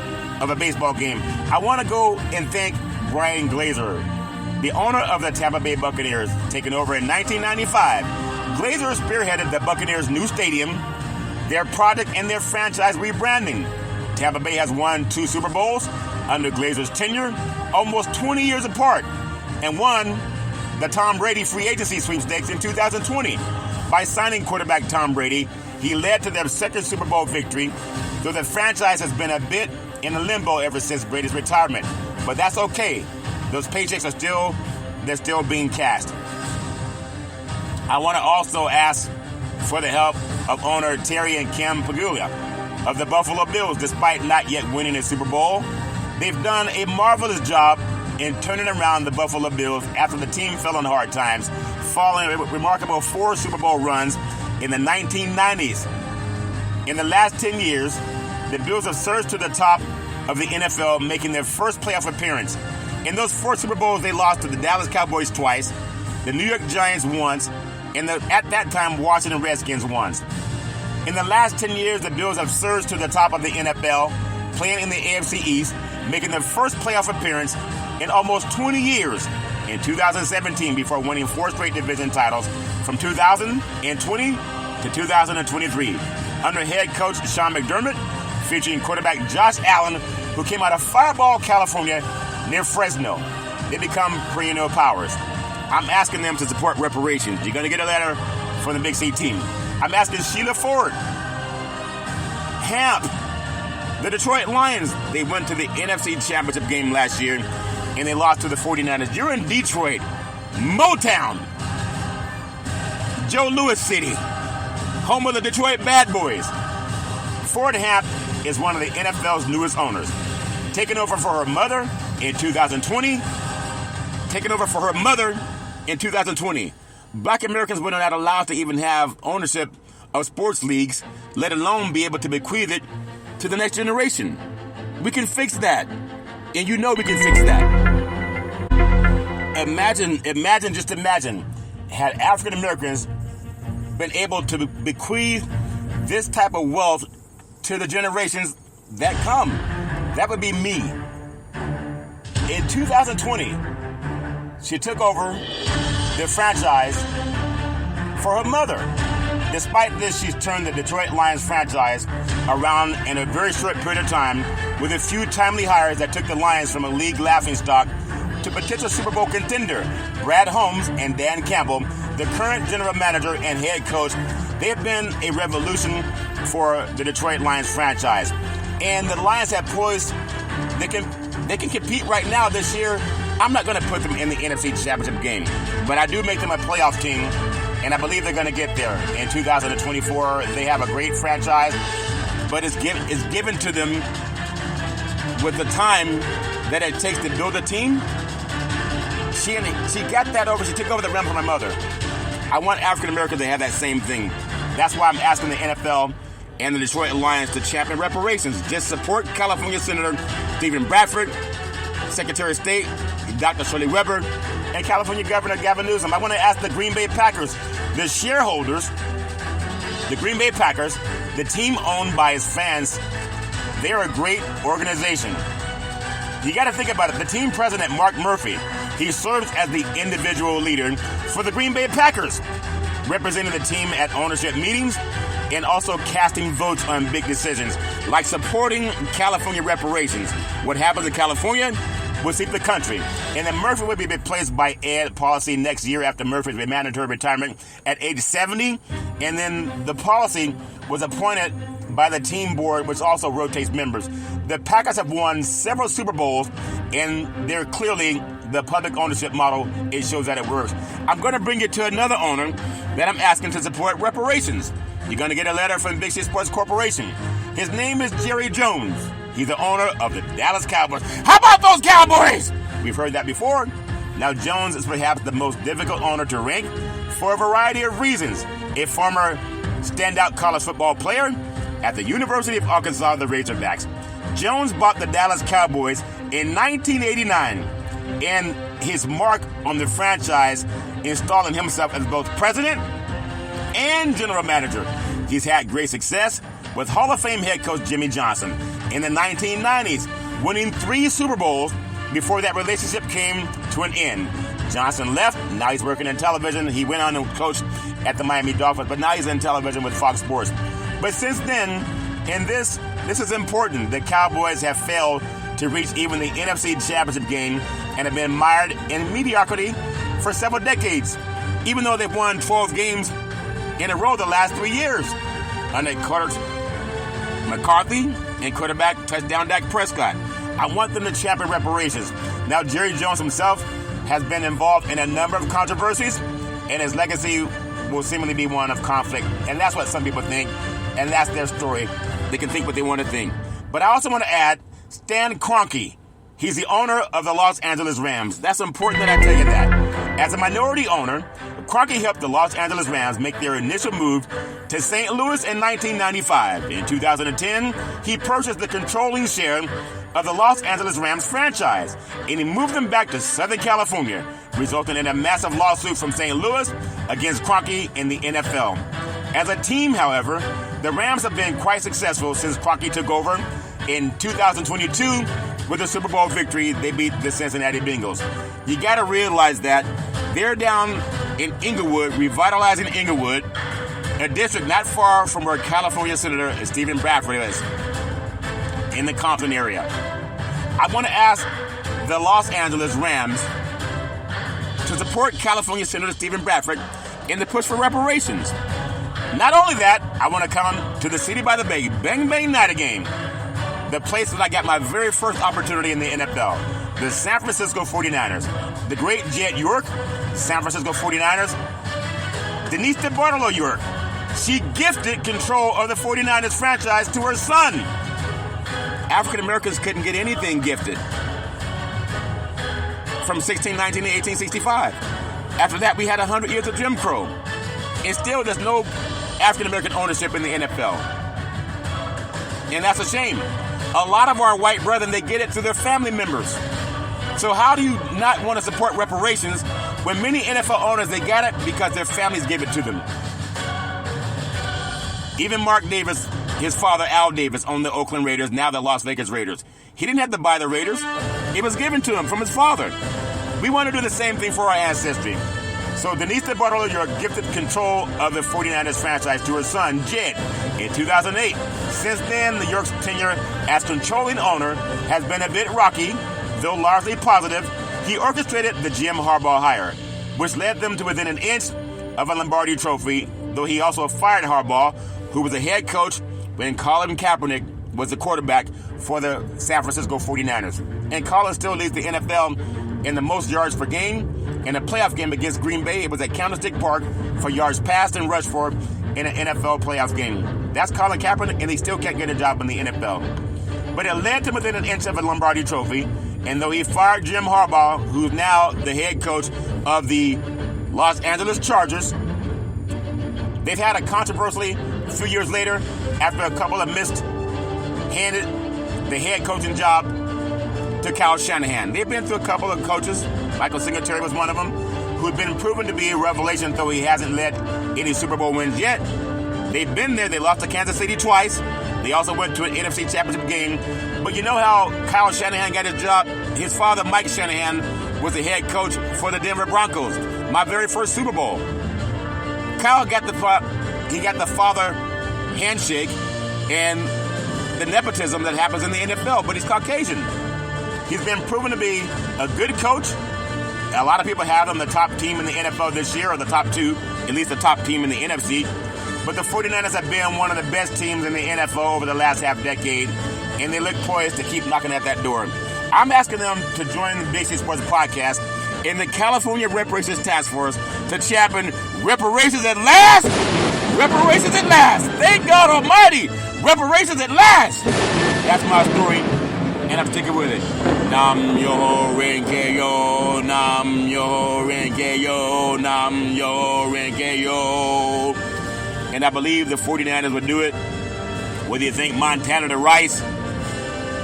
of a baseball game, I want to go and thank Brian Glazer, the owner of the Tampa Bay Buccaneers, taken over in 1995. Glazer spearheaded the Buccaneers' new stadium, their project, and their franchise rebranding. Tampa Bay has won 2 Super Bowls under Glazer's tenure, almost 20 years apart, and won the Tom Brady free agency sweepstakes in 2020. By signing quarterback Tom Brady, he led to their second Super Bowl victory, though the franchise has been a bit in a limbo ever since Brady's retirement. But that's okay. Those paychecks are still being cashed. I want to also ask for the help of owner Terry and Kim Pagula of the Buffalo Bills. Despite not yet winning a Super Bowl, they've done a marvelous job in turning around the Buffalo Bills after the team fell on hard times, following a remarkable 4 Super Bowl runs in the 1990s. In the last 10 years, the Bills have surged to the top of the NFL, making their first playoff appearance. In those 4 Super Bowls, they lost to the Dallas Cowboys twice, the New York Giants once, and at that time, Washington Redskins once. In the last 10 years, the Bills have surged to the top of the NFL, playing in the AFC East, making their first playoff appearance in almost 20 years in 2017 before winning 4 straight division titles from 2020 to 2023. Under head coach Sean McDermott, featuring quarterback Josh Allen, who came out of Fireball, California, near Fresno. They become perennial powers. I'm asking them to support reparations. You're going to get a letter from the Big C team. I'm asking Sheila Ford, Hamp, the Detroit Lions. They went to the NFC Championship game last year, and they lost to the 49ers. You're in Detroit, Motown, Joe Louis City, home of the Detroit Bad Boys. Ford Hamp is one of the NFL's newest owners, taking over for her mother in 2020. Black Americans were not allowed to even have ownership of sports leagues, let alone be able to bequeath it to the next generation. We can fix that. And you know we can fix that. Imagine, had African Americans been able to bequeath this type of wealth to the generations that come. That would be me. In 2020, she took over the franchise for her mother. Despite this, she's turned the Detroit Lions franchise around in a very short period of time with a few timely hires that took the Lions from a league laughingstock to potential Super Bowl contender. Brad Holmes and Dan Campbell, the current general manager and head coach, they've been a revolution for the Detroit Lions franchise. And the Lions have poised, they can compete right now this year. I'm not going to put them in the NFC Championship game, but I do make them a playoff team, and I believe they're going to get there in 2024. They have a great franchise, but it's given to them with the time that it takes to build a team. She got that over. She took over the realm from my mother. I want African Americans to have that same thing. That's why I'm asking the NFL and the Detroit Lions to champion reparations. Just support California Senator Stephen Bradford, Secretary of State Dr. Shirley Weber, and California Governor Gavin Newsom. I want to ask the Green Bay Packers, the shareholders, the Green Bay Packers, the team owned by its fans, they're a great organization. You got to think about it. The team president, Mark Murphy, he serves as the individual leader for the Green Bay Packers, representing the team at ownership meetings and also casting votes on big decisions, like supporting California reparations. What happens in California will sweep the country. And then Murphy will be replaced by Ed Policy next year after Murphy's mandatory retirement at age 70. And then the Policy was appointed by the team board, which also rotates members. The Packers have won several Super Bowls, and they're clearly the public ownership model. It shows that it works. I'm going to bring you to another owner that I'm asking to support reparations. You're going to get a letter from Big C Sports Corporation. His name is Jerry Jones. He's the owner of the Dallas Cowboys. How about those Cowboys? We've heard that before. Now, Jones is perhaps the most difficult owner to rank for a variety of reasons. A former standout college football player at the University of Arkansas, the Razorbacks. Jones bought the Dallas Cowboys in 1989, and his mark on the franchise, installing himself as both president and general manager. He's had great success with Hall of Fame head coach Jimmy Johnson. In the 1990s, winning 3 Super Bowls before that relationship came to an end. Johnson left. Now he's working in television. He went on to coach at the Miami Dolphins, but now he's in television with Fox Sports. But since then, and this is important, the Cowboys have failed to reach even the NFC Championship game and have been mired in mediocrity for several decades, even though they've won 12 games in a row the last 3 years under Coach McCarthy and quarterback touchdown Dak Prescott. I want them to champion reparations. Now, Jerry Jones himself has been involved in a number of controversies, and his legacy will seemingly be one of conflict. And that's what some people think, and that's their story. They can think what they want to think. But I also want to add Stan Kroenke. He's the owner of the Los Angeles Rams. That's important that I tell you that. As a minority owner, Kroenke helped the Los Angeles Rams make their initial move to St. Louis in 1995. In 2010, he purchased the controlling share of the Los Angeles Rams franchise, and he moved them back to Southern California, resulting in a massive lawsuit from St. Louis against Kroenke and the NFL. As a team, however, the Rams have been quite successful since Kroenke took over. In 2022, with a Super Bowl victory, they beat the Cincinnati Bengals. You got to realize that they're down in Inglewood, revitalizing Inglewood, a district not far from where California Senator Stephen Bradford is, in the Compton area. I want to ask the Los Angeles Rams to support California Senator Stephen Bradford in the push for reparations. Not only that, I want to come to the city by the bay, Bang Bang Night game, the place that I got my very first opportunity in the NFL, the San Francisco 49ers. The great Jet York, San Francisco 49ers, Denise DeBartolo York. She gifted control of the 49ers franchise to her son. African Americans couldn't get anything gifted from 1619 to 1865. After that, we had 100 years of Jim Crow. And still, there's no African American ownership in the NFL. And that's a shame. A lot of our white brethren, they get it through their family members. So how do you not want to support reparations when many NFL owners, they got it because their families gave it to them? Even Mark Davis, his father Al Davis, owned the Oakland Raiders, now the Las Vegas Raiders. He didn't have to buy the Raiders. It was given to him from his father. We want to do the same thing for our ancestry. So Denise DeBartolo York gifted control of the 49ers franchise to her son, Jed, in 2008. Since then, the York's tenure as controlling owner has been a bit rocky, though largely positive. He orchestrated the Jim Harbaugh hire, which led them to within an inch of a Lombardi trophy, though he also fired Harbaugh, who was a head coach when Colin Kaepernick was the quarterback for the San Francisco 49ers. And Colin still leads the NFL in the most yards per game. In a playoff game against Green Bay, it was at Candlestick Park for yards passed and rushed for in an NFL playoff game. That's Colin Kaepernick, and he still can't get a job in the NFL. But it led to within an inch of a Lombardi trophy, and though he fired Jim Harbaugh, who's now the head coach of the Los Angeles Chargers, they've had a controversy a few years later after a couple of handed the head coaching job to Kyle Shanahan. They've been through a couple of coaches. Michael Singletary was one of them, who'd been proven to be a revelation, though he hasn't led any Super Bowl wins yet. They've been there. They lost to Kansas City twice. They also went to an NFC Championship game. But you know how Kyle Shanahan got his job? His father, Mike Shanahan, was the head coach for the Denver Broncos. My very first Super Bowl. Kyle got the father handshake and the nepotism that happens in the NFL, but he's Caucasian. He's been proven to be a good coach. A lot of people have him the top team in the NFL this year, or the top two, at least the top team in the NFC. But the 49ers have been one of the best teams in the NFL over the last half decade, and they look poised to keep knocking at that door. I'm asking them to join the Big C Sports Podcast in the California Reparations Task Force to champion reparations at last. Reparations at last. Thank God Almighty. Reparations at last. That's my story, and I'm sticking with it. Nam yo renge yo, nam yo renge yo, nam yo renge yo. And I believe the 49ers would do it. Whether you think Montana to Rice,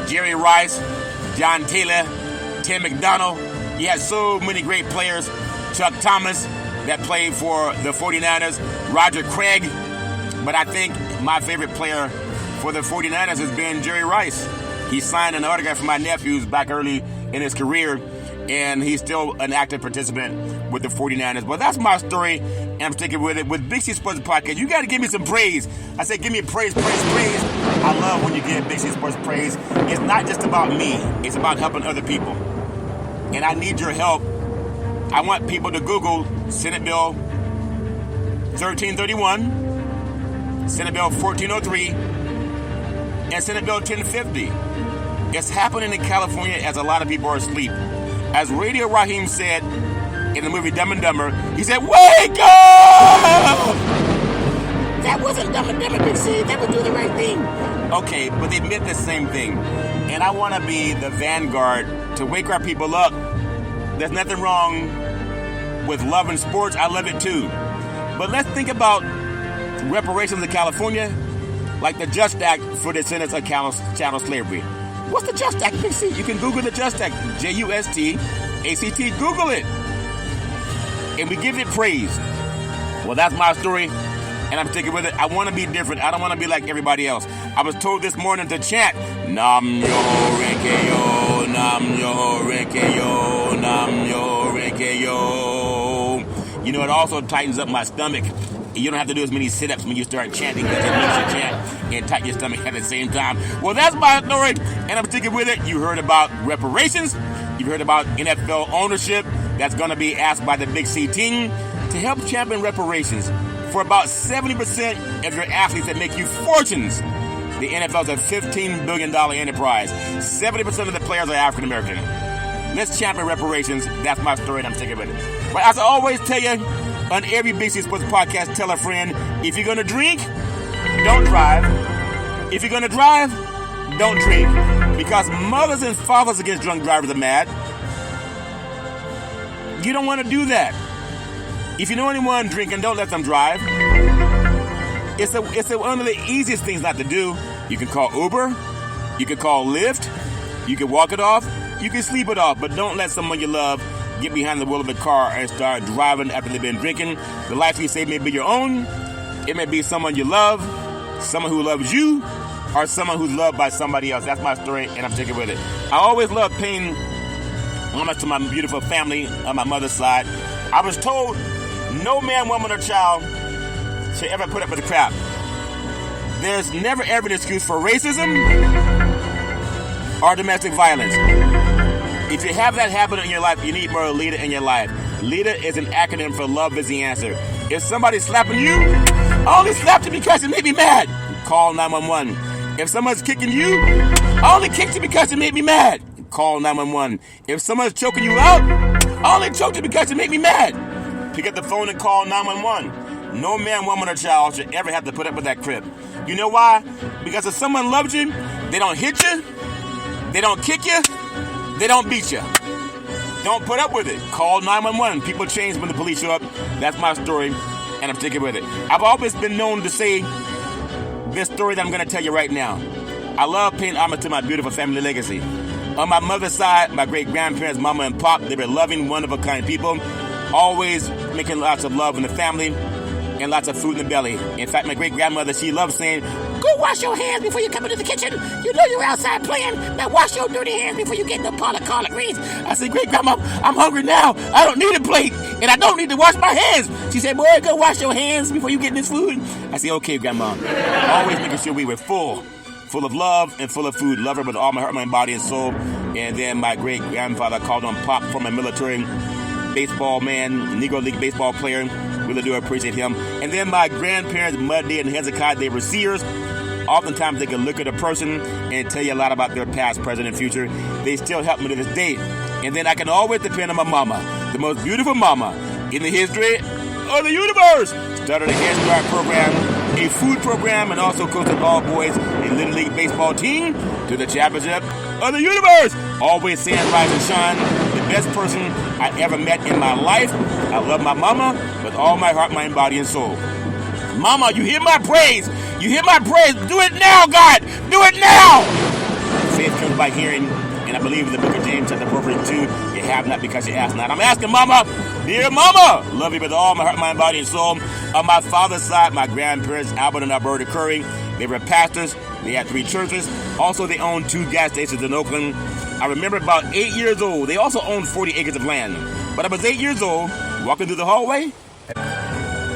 Jerry Rice, John Taylor, Tim McDonald. You had so many great players. Chuck Thomas that played for the 49ers, Roger Craig. But I think my favorite player for the 49ers has been Jerry Rice. He signed an autograph for my nephews back early in his career, and he's still an active participant with the 49ers. But that's my story, and I'm sticking with it. With Big C Sports Podcast, you got to give me some praise. I say give me praise. I love when you give Big C Sports praise. It's not just about me. It's about helping other people. And I need your help. I want people to Google Senate Bill 1331, Senate Bill 1403, and Senate Bill 1050. It's happening in California as a lot of people are asleep. As Radio Raheem said in the movie Dumb and Dumber, he said, "Wake up!" That wasn't Dumb and Dumber, Big C. That would do the right thing. Okay, but they meant the same thing. And I want to be the vanguard to wake our people up. There's nothing wrong with love and sports. I love it too. But let's think about reparations in California, like the Just Act for the descendants of chattel slavery. What's the Just Act? You can Google the Just Act. J-U-S-T-A-C-T. Google it. And we give it praise. Well, that's my story, and I'm sticking with it. I want to be different. I don't want to be like everybody else. I was told this morning to chant, Nam Yoho Reke Yo, Nam Yoho Reke Yo, Nam Yoho Reke Yo. You know, it also tightens up my stomach. You don't have to do as many sit-ups when you start chanting, because it makes you chant and tighten your stomach at the same time. Well, that's my story, and I'm sticking with it. You heard about reparations. You've heard about NFL ownership that's going to be asked by the Big C team to help champion reparations for about 70% of your athletes that make you fortunes. The NFL is a $15 billion enterprise. 70% of the players are African American. Let's champion reparations. That's my story, and I'm sticking with it. But as I always tell you, on every Big C Sports podcast, tell a friend, if you're going to drink, don't drive. If you're going to drive, don't drink. Because mothers and fathers against drunk drivers are mad. You don't want to do that. If you know anyone drinking, don't let them drive. It's one of the easiest things not to do. You can call Uber. You can call Lyft. You can walk it off. You can sleep it off. But don't let someone you love get behind the wheel of a car and start driving after they've been drinking. The life you save may be your own. It may be someone you love, someone who loves you, or someone who's loved by somebody else. That's my story, and I'm sticking with it. I always love paying homage to my beautiful family on my mother's side. I was told no man, woman, or child should ever put up with the crap. There's never ever an excuse for racism or domestic violence. If you have that habit in your life, you need more LEADER in your life. LEADER is an acronym for love is the answer. If somebody's slapping you, I only slapped you because it made me mad. Call 911. If someone's kicking you, I only kicked you because it made me mad. Call 911. If someone's choking you out, I only choked you because it made me mad. Pick up the phone and call 911. No man, woman, or child should ever have to put up with that crap. You know why? Because if someone loves you, they don't hit you, they don't kick you, they don't beat you. Don't put up with it. Call 911. People change when the police show up. That's my story, and I'm sticking with it. I've always been known to say this story that I'm going to tell you right now. I love paying homage to my beautiful family legacy. On my mother's side, my great-grandparents, mama and pop, they were loving, one-of-a-kind people, always making lots of love in the family and lots of food in the belly. In fact, my great-grandmother, she loved saying, "Go wash your hands before you come into the kitchen. You know you were outside playing. Now wash your dirty hands before you get in the pot of collard greens." I said, "Great-grandma, I'm hungry now. I don't need a plate, and I don't need to wash my hands." She said, "Boy, go wash your hands before you get in this food." I said, "Okay, Grandma." Always making sure we were full of love and full of food. Love her with all my heart, mind, body, and soul. And then my great-grandfather called on Pop, former military baseball man, Negro League baseball player. Really do appreciate him. And then my grandparents, Muddy and Hezekiah, they were seers. Oftentimes they can look at a person and tell you a lot about their past, present, and future. They still help me to this day. And then I can always depend on my mama, the most beautiful mama in the history of the universe. Started a Head Start program, a food program, and also coached all boys in Little League baseball team to the championship of the universe. Always saying rise and shine. The best person I ever met in my life. I love my mama with all my heart, mind, body, and soul. Mama, you hear my praise. You hear my praise. Do it now, God. Do it now. Faith comes by hearing, and I believe in the book of James, chapter 4, verse 2. You have not because you ask not. I'm asking, Mama, Dear Mama, love you with all my heart, mind, body, and soul. On my father's side, my grandparents, Albert and Alberta Curry, they were pastors. They had 3 churches. Also, they owned 2 gas stations in Oakland. I remember about 8 years old. They also owned 40 acres of land. But I was 8 years old, walking through the hallway.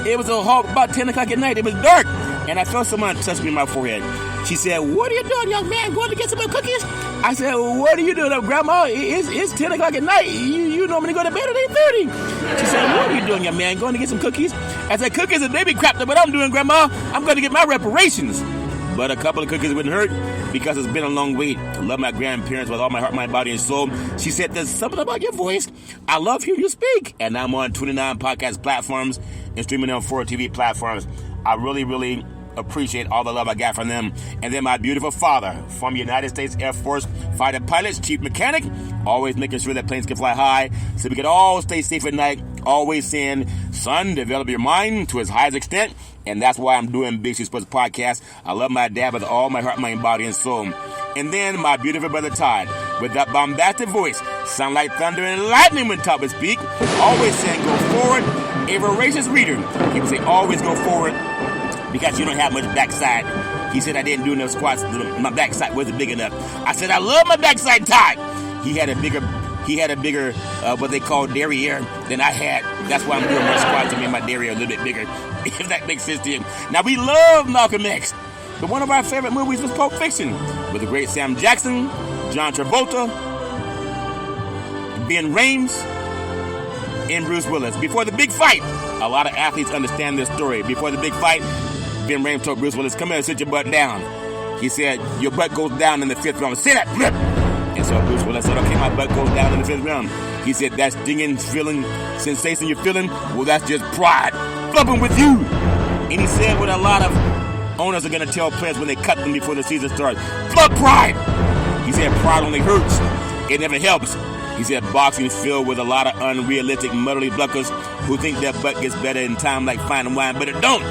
It was about 10 o'clock at night. It was dark. And I felt someone touch me in my forehead. She said, "What are you doing, young man? Going to get some more cookies?" I said, "What are you doing up, Grandma? It's 10 o'clock at night. You normally go to bed at 8:30. She said, "What are you doing, young man? Going to get some cookies?" I said, "Cookies and baby crap. What I'm doing, Grandma, I'm going to get my reparations." But a couple of cookies wouldn't hurt because it's been a long wait. I love my grandparents with all my heart, mind, body, and soul. She said, "There's something about your voice. I love hearing you speak." And I'm on 29 podcast platforms and streaming on 4 TV platforms. I really, really appreciate all the love I got from them. And then my beautiful father from United States Air Force fighter pilots, chief mechanic, always making sure that planes can fly high so we could all stay safe at night, always saying, "Son, develop your mind to its highest extent." And that's why I'm doing Big C Sports Podcast. I love my dad with all my heart, mind, body, and soul. And then my beautiful brother Todd, with that bombastic voice, sound like thunder and lightning when Todd would speak, always saying, "Go forward." A voracious reader, he would say, "Always go forward, because you don't have much backside." He said I didn't do enough squats. My backside wasn't big enough. I said, "I love my backside, Todd." He had a bigger what they call derriere than I had. That's why I'm doing more squats to make my derriere a little bit bigger, if that makes sense to you. Now, we love Malcolm X, but one of our favorite movies was Pulp Fiction, with the great Sam Jackson, John Travolta, Ben Rames, and Bruce Willis. Before the big fight, a lot of athletes understand this story. Before the big fight, Ben Rames told Bruce Willis, "Come here and sit your butt down." He said, "Your butt goes down in the 5th round. Say that, flip." And so Bruce Willis said, "Okay, my butt goes down in the 5th round." He said, "That stinging feeling, sensation you're feeling, well, that's just pride flipping with you." And he said what a lot of owners are going to tell players when they cut them before the season starts: "Flip pride." He said, "Pride only hurts. It never helps." He said, "Boxing is filled with a lot of unrealistic, muddly bluckers who think their butt gets better in time like fine wine, but it don't.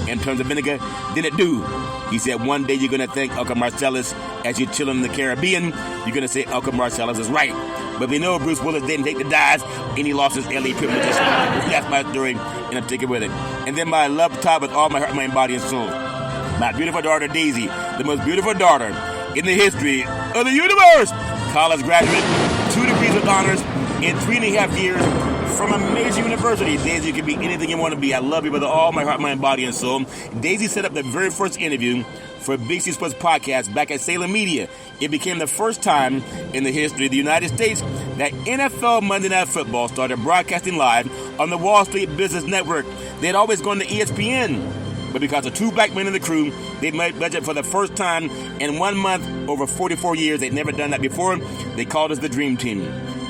In terms of vinegar, then it do." He said, "One day you're going to thank Uncle Marcellus as you're chilling in the Caribbean. You're going to say Uncle Marcellus is right." But we know Bruce Willis didn't take the dives and he lost his LA privileges. That's my story, and I'm sticking with it. And then my love Todd with all my heart, mind, body, and soul. My beautiful daughter, Daisy, the most beautiful daughter in the history of the universe. College graduate, 2 degrees with honors in 3.5 years from a major university. Daisy, you can be anything you want to be. I love you with all my heart, mind, body, and soul. Daisy set up the very first interview for Big C Sports Podcast back at Salem Media. It became the first time in the history of the United States that NFL Monday Night Football started broadcasting live on the Wall Street Business Network. They had always gone to ESPN, but because of 2 black men in the crew, they made budget for the first time in 1 month over 44 years. They'd never done that before. They called us the Dream Team.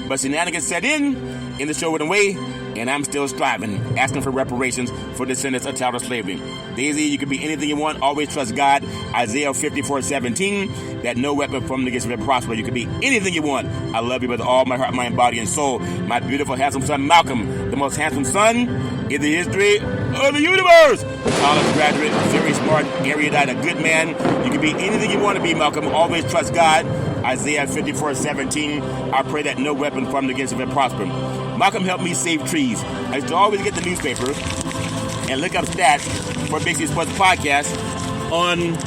But shenanigans set in the show went away, and I'm still striving, asking for reparations for descendants of chattel slavery. Daisy, you can be anything you want. Always trust God. Isaiah 54:17, that no weapon formed against you will prosper. You can be anything you want. I love you with all my heart, mind, body, and soul. My beautiful, handsome son, Malcolm, the most handsome son in the history of the universe. College graduate, very smart, erudite, a good man. You can be anything you want to be, Malcolm. Always trust God. Isaiah 54:17, I pray that no weapon formed against you will prosper. Malcolm helped me save trees. I used to always get the newspaper and look up stats for Big C Sports Podcast on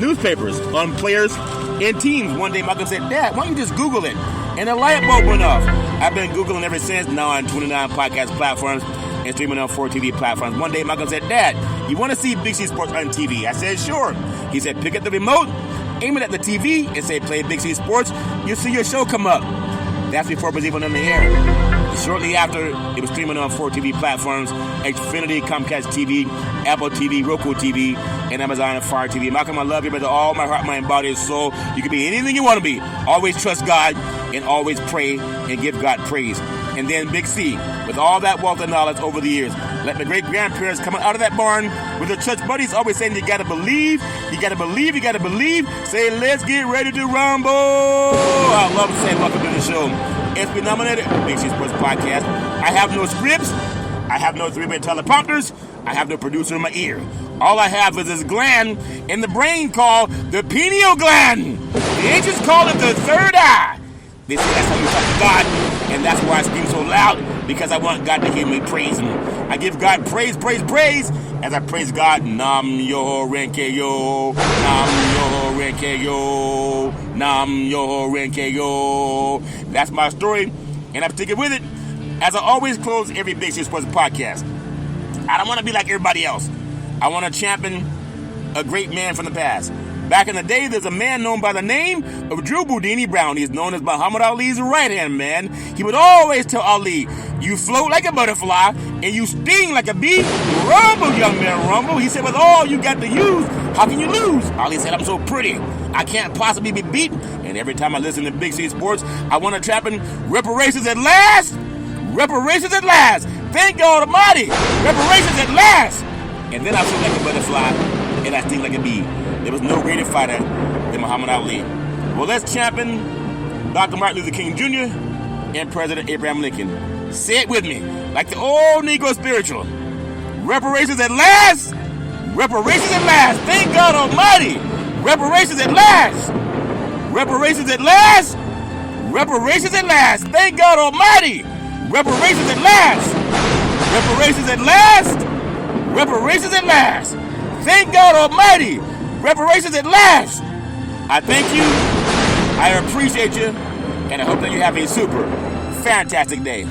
newspapers, on players and teams. One day Malcolm said, "Dad, why don't you just Google it?" And a light bulb went off. I've been Googling ever since, now on 29 podcast platforms and streaming on 4 TV platforms. One day Malcolm said, "Dad, you want to see Big C Sports on TV?" I said, "Sure." He said, "Pick up the remote, aim it at the TV, and say, play Big C Sports. You'll see your show come up." That's before it was even on the air. Shortly after, it was streaming on 4 TV platforms: Xfinity, Comcast TV, Apple TV, Roku TV, and Amazon and Fire TV. Malcolm, I love you with all my heart, mind, body, and soul. You can be anything you want to be. Always trust God and always pray and give God praise. And then Big C, with all that wealth and knowledge over the years, let my great-grandparents coming out of that barn with their church buddies always saying, "You got to believe, you got to believe, you got to believe." Say, "Let's get ready to rumble." I love saying welcome to the show. It's been nominated Big C Sports Podcast. I have no scripts. I have no 3-way teleprompters. I have no producer in my ear. All I have is this gland in the brain called the pineal gland. The ancients call it the third eye. They say that's how you talk to God, and that's why I scream so loud, because I want God to hear me praise Him. I give God praise, praise, praise as I praise God. Nam yo renke yo, nam yo renke yo, nam yo renke yo. That's my story, and I'm sticking with it. As I always close every Big City Sports podcast, I don't want to be like everybody else. I want to champion a great man from the past. Back in the day, there's a man known by the name of Drew Boudini Brown. He's known as Muhammad Ali's right-hand man. He would always tell Ali, you float like a butterfly, and you sting like a bee. Rumble, young man, rumble. He said, with all you got to use, how can you lose? Ali said, I'm so pretty, I can't possibly be beat. And every time I listen to Big City Sports, I want to champion reparations at last. Reparations at last. Thank God Almighty. Reparations at last. And then I float like a butterfly, and I sting like a bee. There was no greater fighter than Muhammad Ali. Well, let's champion Dr. Martin Luther King Jr. and President Abraham Lincoln. Say it with me, like the old Negro spiritual. Reparations at last. Reparations at last. Thank God Almighty. Reparations at last. Reparations at last. Reparations at last. Thank God Almighty. Reparations at last. Reparations at last. Reparations at last. Thank God Almighty. Reparations at last. I thank you. I appreciate you. And I hope that you have a super fantastic day.